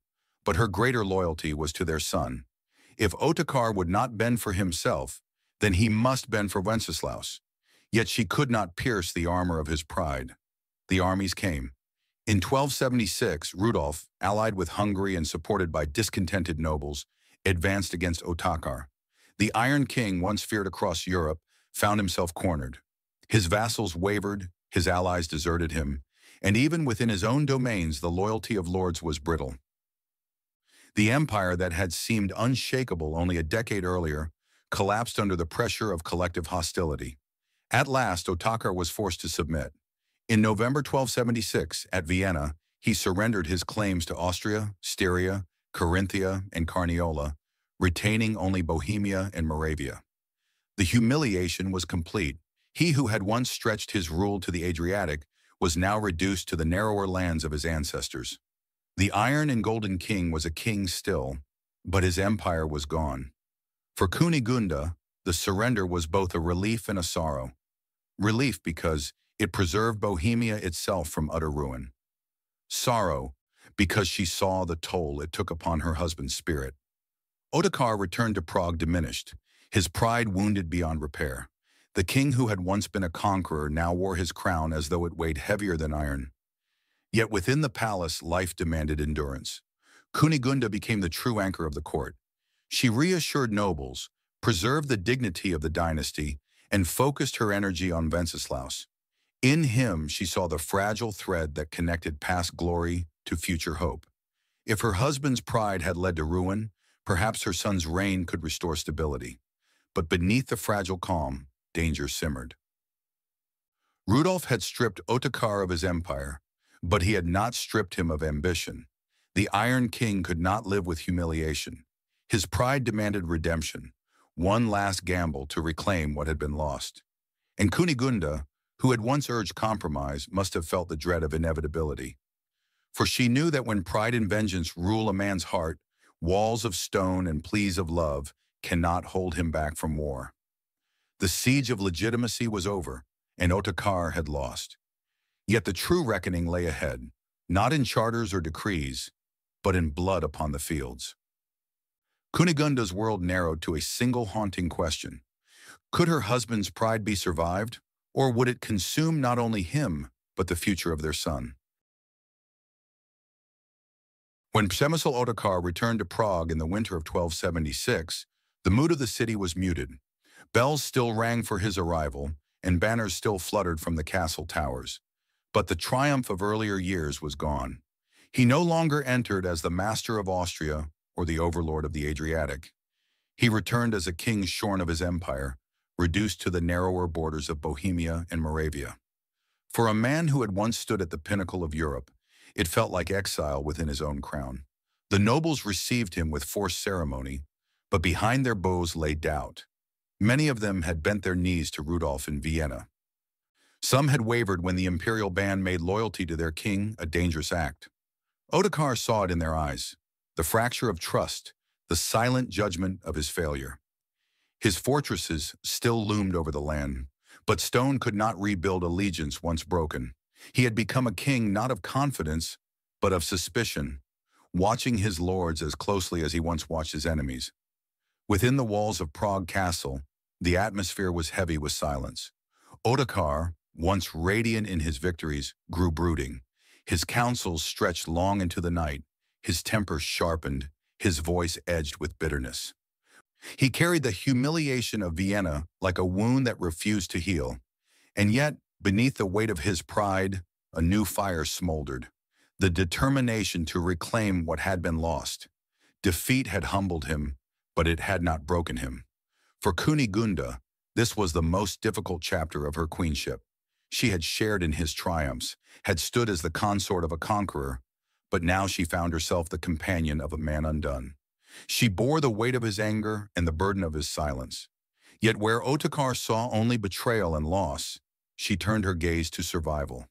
but her greater loyalty was to their son. If Otakar would not bend for himself, then he must bend for Wenceslaus. Yet she could not pierce the armor of his pride. The armies came. In 1276, Rudolf, allied with Hungary and supported by discontented nobles, advanced against Otakar. The Iron King, once feared across Europe, found himself cornered. His vassals wavered, his allies deserted him, and even within his own domains the loyalty of lords was brittle. The empire that had seemed unshakable only a decade earlier collapsed under the pressure of collective hostility. At last, Otakar was forced to submit. In November 1276, at Vienna, he surrendered his claims to Austria, Styria, Carinthia, and Carniola, retaining only Bohemia and Moravia. The humiliation was complete. He who had once stretched his rule to the Adriatic was now reduced to the narrower lands of his ancestors. The Iron and Golden King was a king still, but his empire was gone. For Kunigunda, The surrender was both a relief and a sorrow. Relief because it preserved Bohemia itself from utter ruin. Sorrow because she saw the toll it took upon her husband's spirit. Otakar returned to Prague diminished, his pride wounded beyond repair. The king who had once been a conqueror now wore his crown as though it weighed heavier than iron. Yet within the palace, life demanded endurance. Kunigunda became the true anchor of the court. She reassured nobles, preserved the dignity of the dynasty, and focused her energy on Wenceslaus. In him, she saw the fragile thread that connected past glory to future hope. If her husband's pride had led to ruin, perhaps her son's reign could restore stability. But beneath the fragile calm, danger simmered. Rudolf had stripped Otakar of his empire, but he had not stripped him of ambition. The Iron King could not live with humiliation. His pride demanded redemption, one last gamble to reclaim what had been lost. And Kunigunda, who had once urged compromise, must have felt the dread of inevitability. For she knew that when pride and vengeance rule a man's heart, walls of stone and pleas of love cannot hold him back from war. The siege of legitimacy was over, and Otakar had lost. Yet the true reckoning lay ahead, not in charters or decrees, but in blood upon the fields. Kunigunda's world narrowed to a single haunting question. Could her husband's pride be survived, or would it consume not only him, but the future of their son? When Přemysl Otakar returned to Prague in the winter of 1276, the mood of the city was muted. Bells still rang for his arrival, and banners still fluttered from the castle towers. But the triumph of earlier years was gone. He no longer entered as the master of Austria or the overlord of the Adriatic. He returned as a king shorn of his empire, reduced to the narrower borders of Bohemia and Moravia. For a man who had once stood at the pinnacle of Europe, it felt like exile within his own crown. The nobles received him with forced ceremony, but behind their bows lay doubt. Many of them had bent their knees to Rudolf in Vienna. Some had wavered when the imperial band made loyalty to their king a dangerous act. Otakar saw it in their eyes, the fracture of trust, the silent judgment of his failure. His fortresses still loomed over the land, but stone could not rebuild allegiance once broken. He had become a king not of confidence, but of suspicion, watching his lords as closely as he once watched his enemies. Within the walls of Prague Castle, the atmosphere was heavy with silence. Otakar, once radiant in his victories, grew brooding. His counsels stretched long into the night, his temper sharpened, his voice edged with bitterness. He carried the humiliation of Vienna like a wound that refused to heal. And yet, beneath the weight of his pride, a new fire smoldered, the determination to reclaim what had been lost. Defeat had humbled him, but it had not broken him. For Kunigunda, this was the most difficult chapter of her queenship. She had shared in his triumphs, had stood as the consort of a conqueror, but now she found herself the companion of a man undone. She bore the weight of his anger and the burden of his silence. Yet where Otakar saw only betrayal and loss, she turned her gaze to survival.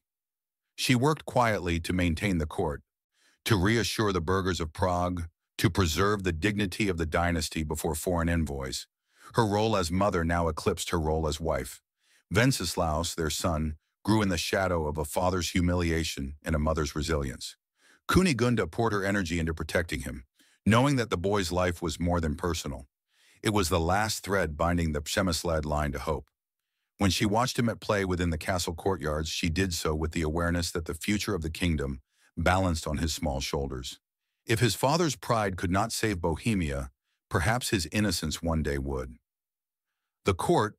She worked quietly to maintain the court, to reassure the burghers of Prague, to preserve the dignity of the dynasty before foreign envoys. Her role as mother now eclipsed her role as wife. Wenceslaus, their son, grew in the shadow of a father's humiliation and a mother's resilience. Kunigunda poured her energy into protecting him, knowing that the boy's life was more than personal. It was the last thread binding the Přemysled line to hope. When she watched him at play within the castle courtyards, she did so with the awareness that the future of the kingdom balanced on his small shoulders. If his father's pride could not save Bohemia, perhaps his innocence one day would. The court,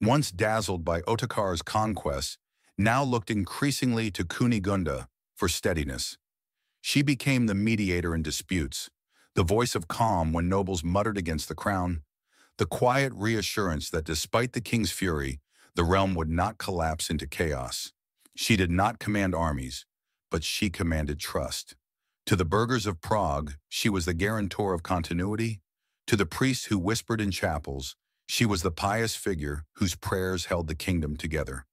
once dazzled by Otakar's conquests, now looked increasingly to Kunigunda for steadiness. She became the mediator in disputes, the voice of calm when nobles muttered against the crown, the quiet reassurance that despite the king's fury, the realm would not collapse into chaos. She did not command armies, but she commanded trust. To the burghers of Prague, she was the guarantor of continuity. To the priests who whispered in chapels, she was the pious figure whose prayers held the kingdom together.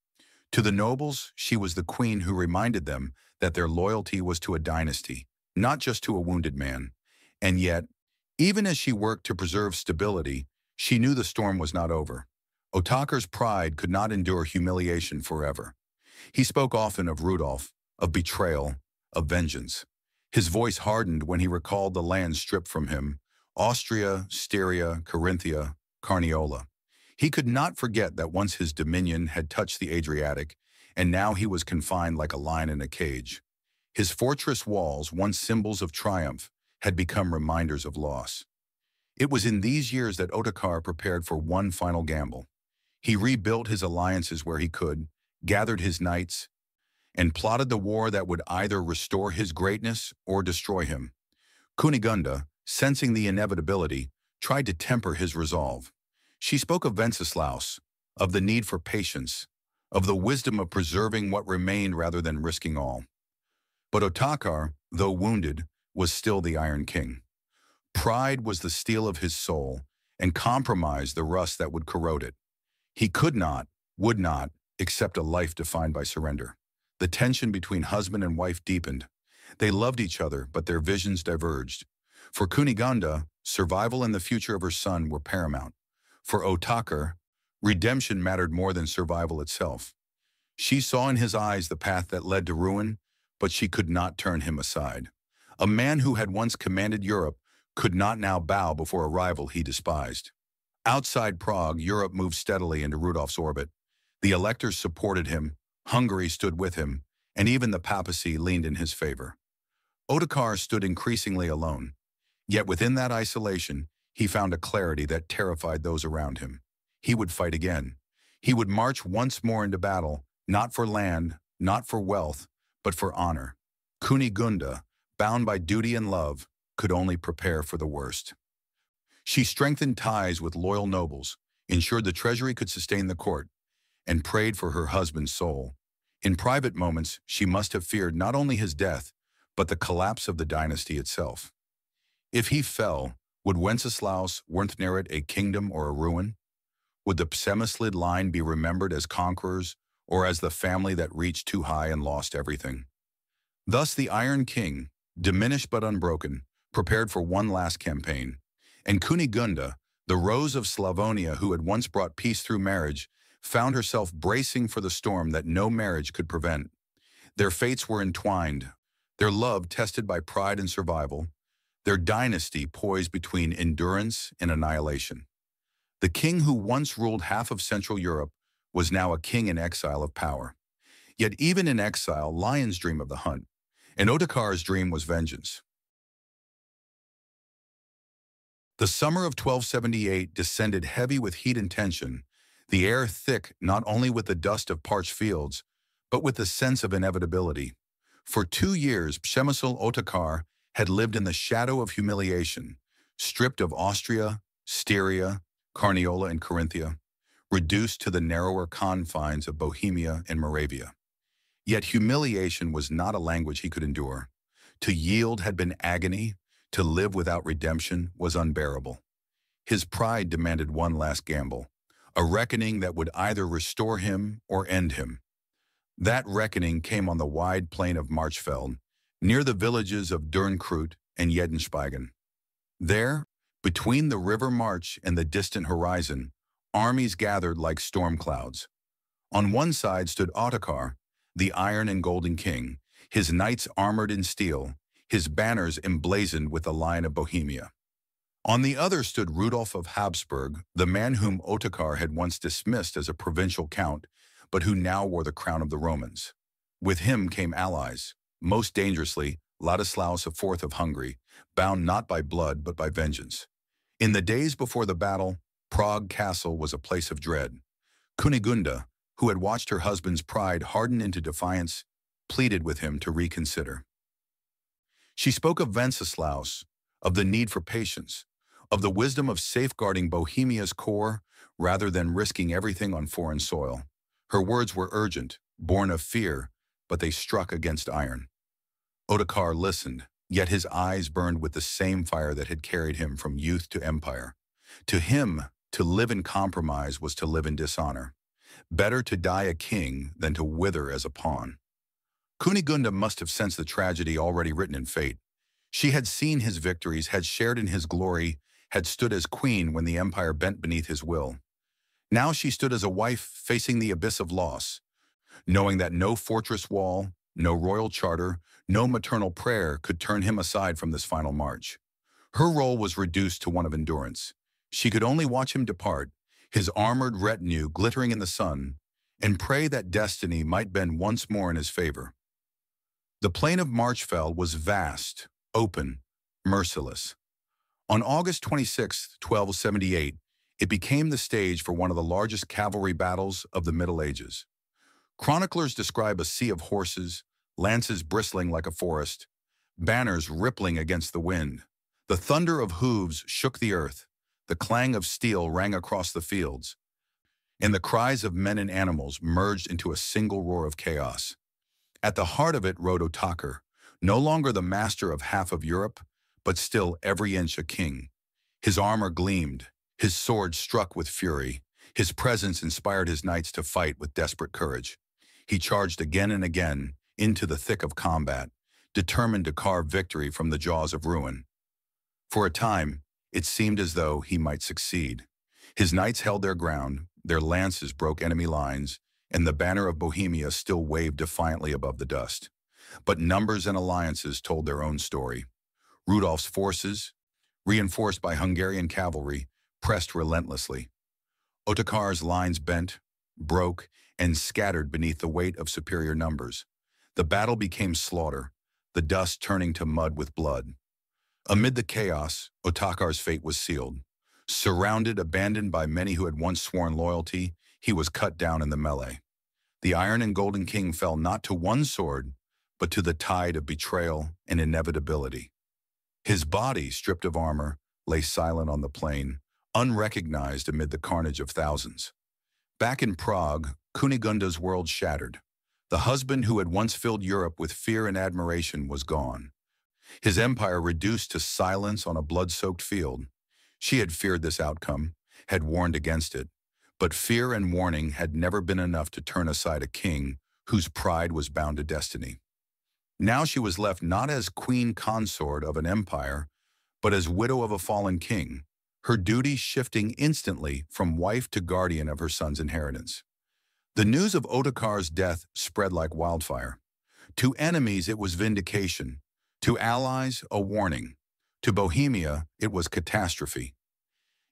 To the nobles, she was the queen who reminded them that their loyalty was to a dynasty, not just to a wounded man. And yet, even as she worked to preserve stability, She knew the storm was not over. Otakar's pride could not endure humiliation forever. He spoke often of Rudolf, of betrayal, of vengeance. His voice hardened when he recalled the land stripped from him, Austria, Styria, Carinthia, Carniola. He could not forget that once his dominion had touched the Adriatic, and now he was confined like a lion in a cage. His fortress walls, once symbols of triumph, had become reminders of loss. It was in these years that Otakar prepared for one final gamble. He rebuilt his alliances where he could, gathered his knights, and plotted the war that would either restore his greatness or destroy him. Kunigunda, sensing the inevitability, tried to temper his resolve. She spoke of Wenceslaus, of the need for patience, of the wisdom of preserving what remained rather than risking all. But Otakar, though wounded, was still the Iron King. Pride was the steel of his soul, and compromise the rust that would corrode it. He could not, would not, accept a life defined by surrender. The tension between husband and wife deepened. They loved each other, but their visions diverged. For Kunigunda, survival and the future of her son were paramount. For Otakar, redemption mattered more than survival itself. She saw in his eyes the path that led to ruin, but she could not turn him aside. A man who had once commanded Europe could not now bow before a rival he despised. Outside Prague, Europe moved steadily into Rudolf's orbit. The electors supported him, Hungary stood with him, and even the papacy leaned in his favor. Otakar stood increasingly alone. Yet within that isolation, he found a clarity that terrified those around him. He would fight again. He would march once more into battle, not for land, not for wealth, but for honor. Kunigunda, bound by duty and love, could only prepare for the worst. She strengthened ties with loyal nobles, ensured the treasury could sustain the court, and prayed for her husband's soul. In private moments, she must have feared not only his death, but the collapse of the dynasty itself. If he fell, would Wenceslaus inherit a kingdom or a ruin? Would the Přemyslid line be remembered as conquerors or as the family that reached too high and lost everything? Thus the Iron King, diminished but unbroken, prepared for one last campaign. And Kunigunda, the Rose of Slavonia who had once brought peace through marriage, found herself bracing for the storm that no marriage could prevent. Their fates were entwined, their love tested by pride and survival, their dynasty poised between endurance and annihilation. The king who once ruled half of Central Europe was now a king in exile of power. Yet even in exile, lions dream of the hunt, and Otakar's dream was vengeance. The summer of 1278 descended heavy with heat and tension, the air thick not only with the dust of parched fields, but with the sense of inevitability. For 2 years, Přemysl Otakar had lived in the shadow of humiliation, stripped of Austria, Styria, Carniola, and Carinthia, reduced to the narrower confines of Bohemia and Moravia. Yet humiliation was not a language he could endure. To yield had been agony, to live without redemption was unbearable. His pride demanded one last gamble, a reckoning that would either restore him or end him. That reckoning came on the wide plain of Marchfeld, near the villages of Dürnkreut and Jedenspeigen. There, between the river March and the distant horizon, armies gathered like storm clouds. On one side stood Otakar, the Iron and Golden King, his knights armored in steel, his banners emblazoned with the Lion of Bohemia. On the other stood Rudolf of Habsburg, the man whom Otakar had once dismissed as a provincial count, but who now wore the crown of the Romans. With him came allies, most dangerously, Ladislaus IV of Hungary, bound not by blood but by vengeance. In the days before the battle, Prague Castle was a place of dread. Kunigunda, who had watched her husband's pride harden into defiance, pleaded with him to reconsider. She spoke of Wenceslaus, of the need for patience, of the wisdom of safeguarding Bohemia's core rather than risking everything on foreign soil. Her words were urgent, born of fear, but they struck against iron. Otakar listened, yet his eyes burned with the same fire that had carried him from youth to empire. To him, to live in compromise was to live in dishonor. Better to die a king than to wither as a pawn. Kunigunda must have sensed the tragedy already written in fate. She had seen his victories, had shared in his glory, had stood as queen when the empire bent beneath his will. Now she stood as a wife facing the abyss of loss, knowing that no fortress wall, no royal charter, no maternal prayer could turn him aside from this final march. Her role was reduced to one of endurance. She could only watch him depart, his armored retinue glittering in the sun, and pray that destiny might bend once more in his favor. The plain of Marchfeld was vast, open, merciless. On August 26, 1278, it became the stage for one of the largest cavalry battles of the Middle Ages. Chroniclers describe a sea of horses, lances bristling like a forest, banners rippling against the wind. The thunder of hooves shook the earth, the clang of steel rang across the fields, and the cries of men and animals merged into a single roar of chaos. At the heart of it rode Otakar, no longer the master of half of Europe, but still every inch a king. His armor gleamed, his sword struck with fury, his presence inspired his knights to fight with desperate courage. He charged again and again into the thick of combat, determined to carve victory from the jaws of ruin. For a time, it seemed as though he might succeed. His knights held their ground, their lances broke enemy lines, and the banner of Bohemia still waved defiantly above the dust. But numbers and alliances told their own story. Rudolf's forces, reinforced by Hungarian cavalry, pressed relentlessly. Otakar's lines bent, broke, and scattered beneath the weight of superior numbers. The battle became slaughter, the dust turning to mud with blood. Amid the chaos, Otakar's fate was sealed. Surrounded, abandoned by many who had once sworn loyalty, he was cut down in the melee. The Iron and Golden King fell not to one sword, but to the tide of betrayal and inevitability. His body, stripped of armor, lay silent on the plain, unrecognized amid the carnage of thousands. Back in Prague, Kunigunda's world shattered. The husband who had once filled Europe with fear and admiration was gone. His empire reduced to silence on a blood-soaked field. She had feared this outcome, had warned against it, but fear and warning had never been enough to turn aside a king whose pride was bound to destiny. Now she was left not as queen consort of an empire, but as widow of a fallen king, her duty shifting instantly from wife to guardian of her son's inheritance. The news of Otakar's death spread like wildfire. To enemies it was vindication, to allies a warning, to Bohemia it was catastrophe.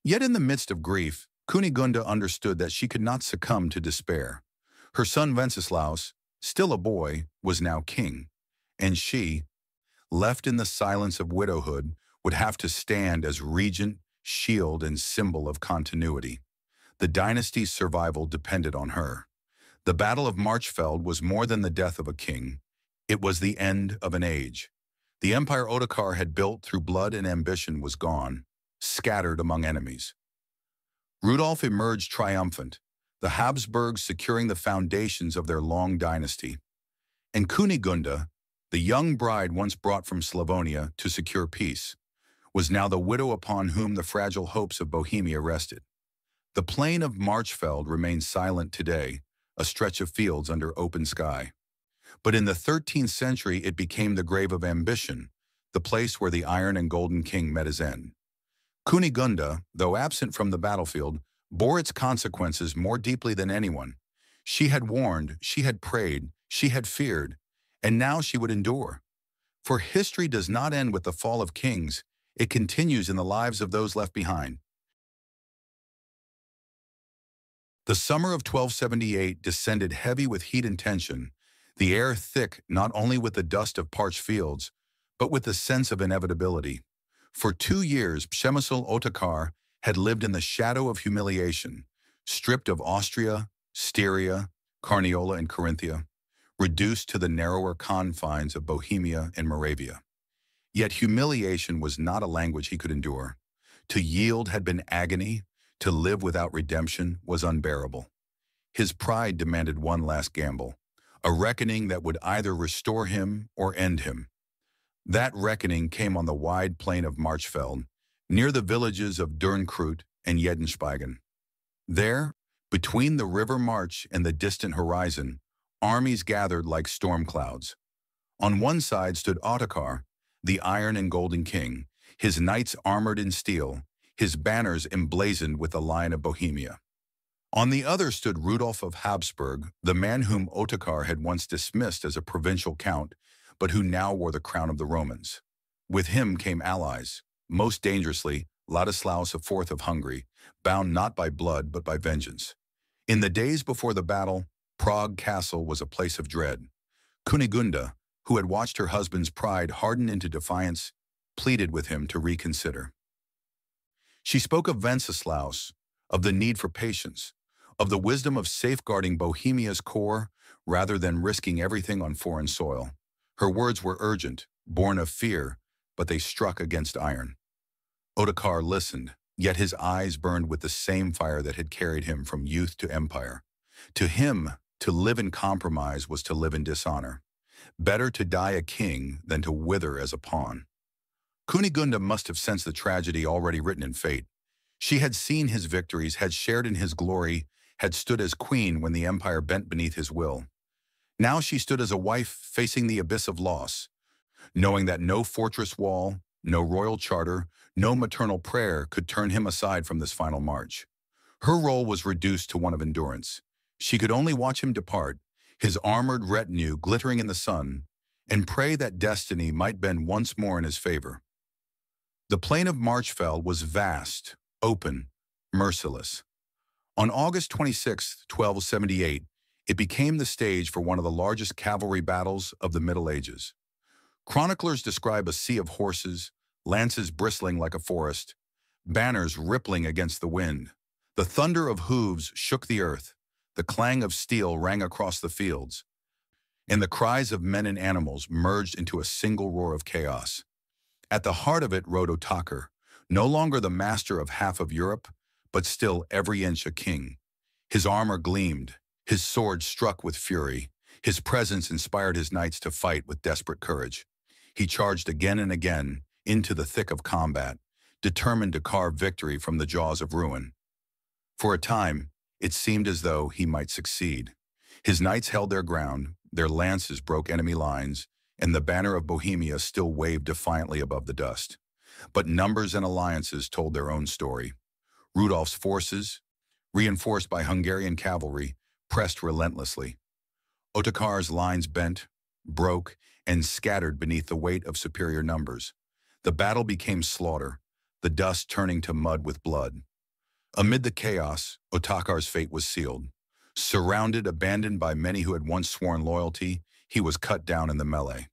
Yet in the midst of grief, Kunigunda understood that she could not succumb to despair. Her son Wenceslaus, still a boy, was now king, and she, left in the silence of widowhood, would have to stand as regent, shield, and symbol of continuity. The dynasty's survival depended on her. The Battle of Marchfeld was more than the death of a king. It was the end of an age. The empire Otakar had built through blood and ambition was gone, scattered among enemies. Rudolf emerged triumphant, the Habsburgs securing the foundations of their long dynasty. And Kunigunda, the young bride once brought from Slavonia to secure peace, was now the widow upon whom the fragile hopes of Bohemia rested. The plain of Marchfeld remains silent today, a stretch of fields under open sky. But in the 13th century it became the grave of ambition, the place where the Iron and Golden King met his end. Kunigunda, though absent from the battlefield, bore its consequences more deeply than anyone. She had warned, she had prayed, she had feared, and now she would endure. For history does not end with the fall of kings, it continues in the lives of those left behind. The summer of 1278 descended heavy with heat and tension, the air thick not only with the dust of parched fields, but with the sense of inevitability. For 2 years, Přemysl Otakar had lived in the shadow of humiliation, stripped of Austria, Styria, Carniola, and Carinthia, reduced to the narrower confines of Bohemia and Moravia. Yet humiliation was not a language he could endure. To yield had been agony, to live without redemption was unbearable. His pride demanded one last gamble, a reckoning that would either restore him or end him. That reckoning came on the wide plain of Marchfeld, near the villages of Dürnkreut and Jedenspeigen. There, between the river March and the distant horizon, armies gathered like storm clouds. On one side stood Otakar, the Iron and Golden King, his knights armored in steel, his banners emblazoned with the Lion of Bohemia. On the other stood Rudolf of Habsburg, the man whom Otakar had once dismissed as a provincial count, but who now wore the crown of the Romans. With him came allies, most dangerously Ladislaus IV of Hungary, bound not by blood but by vengeance. In the days before the battle, Prague Castle was a place of dread. Kunigunda, who had watched her husband's pride harden into defiance, pleaded with him to reconsider. She spoke of Wenceslaus, of the need for patience, of the wisdom of safeguarding Bohemia's core rather than risking everything on foreign soil. Her words were urgent, born of fear, but they struck against iron. Otakar listened, yet his eyes burned with the same fire that had carried him from youth to empire. To him, to live in compromise was to live in dishonor. Better to die a king than to wither as a pawn. Kunigunda must have sensed the tragedy already written in fate. She had seen his victories, had shared in his glory, had stood as queen when the empire bent beneath his will. Now she stood as a wife facing the abyss of loss, knowing that no fortress wall, no royal charter, no maternal prayer could turn him aside from this final march. Her role was reduced to one of endurance. She could only watch him depart, his armored retinue glittering in the sun, and pray that destiny might bend once more in his favor. The plain of Marchfeld was vast, open, merciless. On August 26, 1278, it became the stage for one of the largest cavalry battles of the Middle Ages. Chroniclers describe a sea of horses, lances bristling like a forest, banners rippling against the wind. The thunder of hooves shook the earth, the clang of steel rang across the fields, and the cries of men and animals merged into a single roar of chaos. At the heart of it rode Otakar, no longer the master of half of Europe, but still every inch a king. His armor gleamed, his sword struck with fury, his presence inspired his knights to fight with desperate courage. He charged again and again into the thick of combat, determined to carve victory from the jaws of ruin. For a time, it seemed as though he might succeed. His knights held their ground, their lances broke enemy lines, and the banner of Bohemia still waved defiantly above the dust. But numbers and alliances told their own story. Rudolf's forces, reinforced by Hungarian cavalry, pressed relentlessly. Otakar's lines bent, broke, and scattered beneath the weight of superior numbers. The battle became slaughter, the dust turning to mud with blood. Amid the chaos, Otakar's fate was sealed. Surrounded, abandoned by many who had once sworn loyalty, he was cut down in the melee.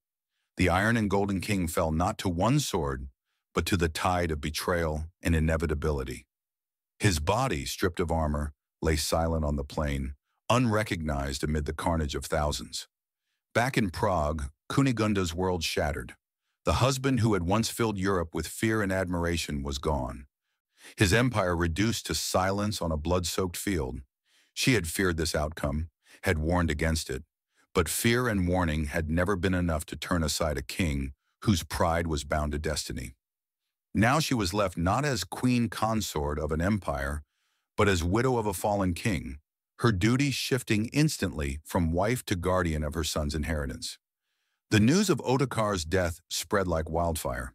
The Iron and Golden King fell not to one sword, but to the tide of betrayal and inevitability. His body, stripped of armor, lay silent on the plain, unrecognized amid the carnage of thousands. Back in Prague, Kunigunda's world shattered. The husband who had once filled Europe with fear and admiration was gone. His empire reduced to silence on a blood-soaked field. She had feared this outcome, had warned against it, but fear and warning had never been enough to turn aside a king whose pride was bound to destiny. Now she was left not as queen consort of an empire, but as widow of a fallen king, her duty shifting instantly from wife to guardian of her son's inheritance. The news of Otakar's death spread like wildfire.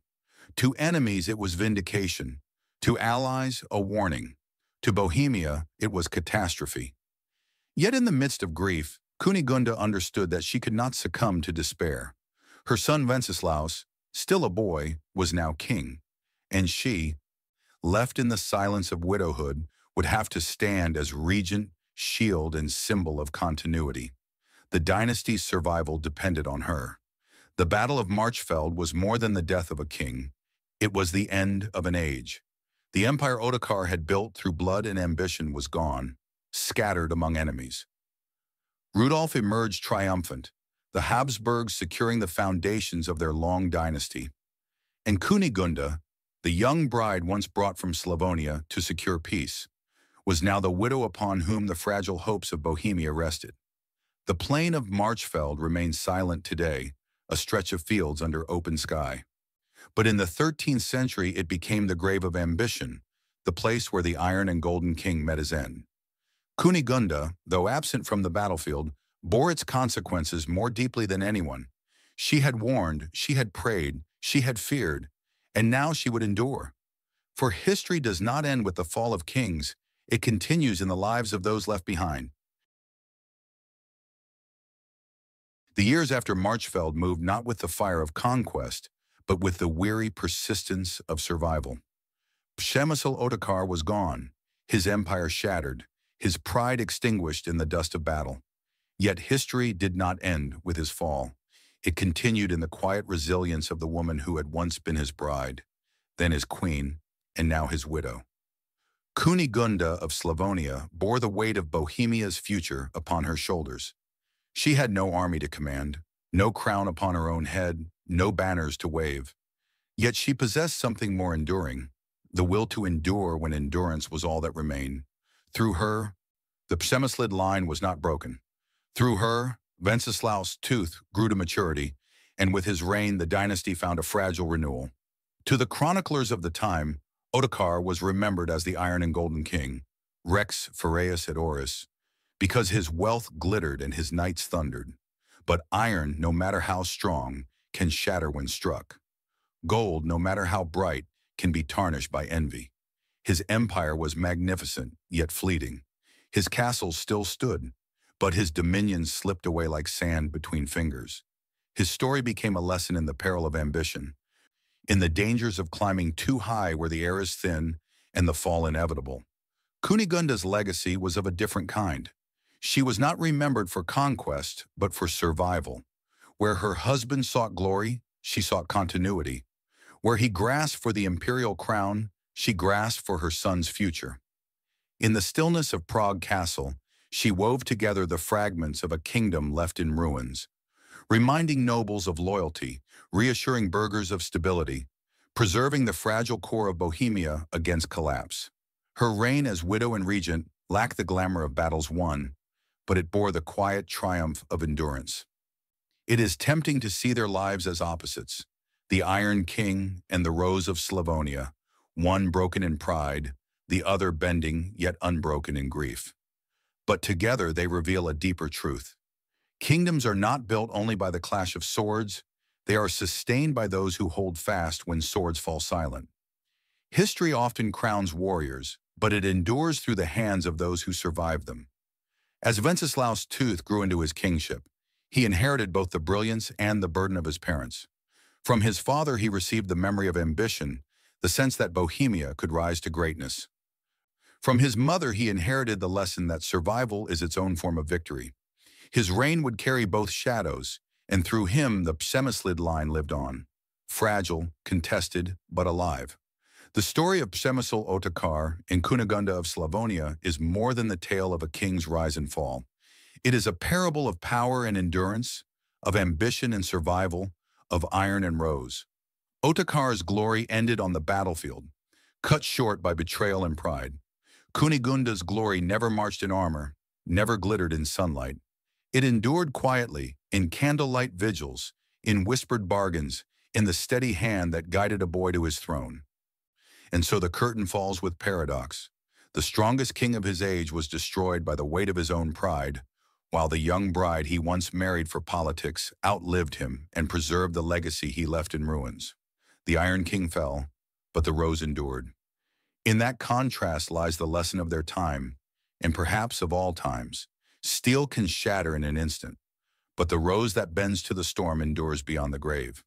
To enemies it was vindication, to allies a warning, to Bohemia it was catastrophe. Yet in the midst of grief, Kunigunda understood that she could not succumb to despair. Her son Wenceslaus, still a boy, was now king, and she, left in the silence of widowhood, would have to stand as regent, shield, and symbol of continuity. The dynasty's survival depended on her. The Battle of Marchfeld was more than the death of a king. It was the end of an age. The empire Otakar had built through blood and ambition was gone, scattered among enemies. Rudolf emerged triumphant, the Habsburgs securing the foundations of their long dynasty. And Kunigunda, the young bride once brought from Slavonia to secure peace, was now the widow upon whom the fragile hopes of Bohemia rested. The plain of Marchfeld remains silent today, a stretch of fields under open sky. But in the 13th century it became the grave of ambition, the place where the Iron and Golden King met his end. Kunigunda, though absent from the battlefield, bore its consequences more deeply than anyone. She had warned, she had prayed, she had feared, and now she would endure. For history does not end with the fall of kings, it continues in the lives of those left behind. The years after Marchfeld moved not with the fire of conquest, but with the weary persistence of survival. Przemysl Otakar was gone, his empire shattered, his pride extinguished in the dust of battle. Yet history did not end with his fall. It continued in the quiet resilience of the woman who had once been his bride, then his queen, and now his widow. Kunigunda of Slavonia bore the weight of Bohemia's future upon her shoulders. She had no army to command, no crown upon her own head, no banners to wave. Yet she possessed something more enduring, the will to endure when endurance was all that remained. Through her, the Przemyslid line was not broken. Through her, Wenceslaus II grew to maturity, and with his reign the dynasty found a fragile renewal. To the chroniclers of the time, Otakar was remembered as the Iron and Golden King, Rex Ferreus et Oris, because his wealth glittered and his knights thundered. But iron, no matter how strong, can shatter when struck. Gold, no matter how bright, can be tarnished by envy. His empire was magnificent, yet fleeting. His castles still stood, but his dominions slipped away like sand between fingers. His story became a lesson in the peril of ambition, in the dangers of climbing too high where the air is thin and the fall inevitable. Kunigunda's legacy was of a different kind. She was not remembered for conquest, but for survival. Where her husband sought glory, she sought continuity. Where he grasped for the imperial crown, she grasped for her son's future. In the stillness of Prague Castle, she wove together the fragments of a kingdom left in ruins, reminding nobles of loyalty, reassuring burghers of stability, preserving the fragile core of Bohemia against collapse. Her reign as widow and regent lacked the glamour of battles won, but it bore the quiet triumph of endurance. It is tempting to see their lives as opposites, the Iron King and the Rose of Slavonia, one broken in pride, the other bending yet unbroken in grief. But together they reveal a deeper truth. Kingdoms are not built only by the clash of swords, they are sustained by those who hold fast when swords fall silent. History often crowns warriors, but it endures through the hands of those who survive them. As Wenceslaus II grew into his kingship, he inherited both the brilliance and the burden of his parents. From his father he received the memory of ambition, the sense that Bohemia could rise to greatness. From his mother he inherited the lesson that survival is its own form of victory. His reign would carry both shadows, and through him the Przemyslid line lived on, fragile, contested, but alive. The story of Przemysl Otakar and Kunigunda of Slavonia is more than the tale of a king's rise and fall. It is a parable of power and endurance, of ambition and survival, of iron and rose. Otakar's glory ended on the battlefield, cut short by betrayal and pride. Kunigunda's glory never marched in armor, never glittered in sunlight. It endured quietly, in candlelight vigils, in whispered bargains, in the steady hand that guided a boy to his throne. And so the curtain falls with paradox. The strongest king of his age was destroyed by the weight of his own pride, while the young bride he once married for politics outlived him and preserved the legacy he left in ruins. The Iron King fell, but the rose endured. In that contrast lies the lesson of their time, and perhaps of all times. Steel can shatter in an instant, but the rose that bends to the storm endures beyond the grave.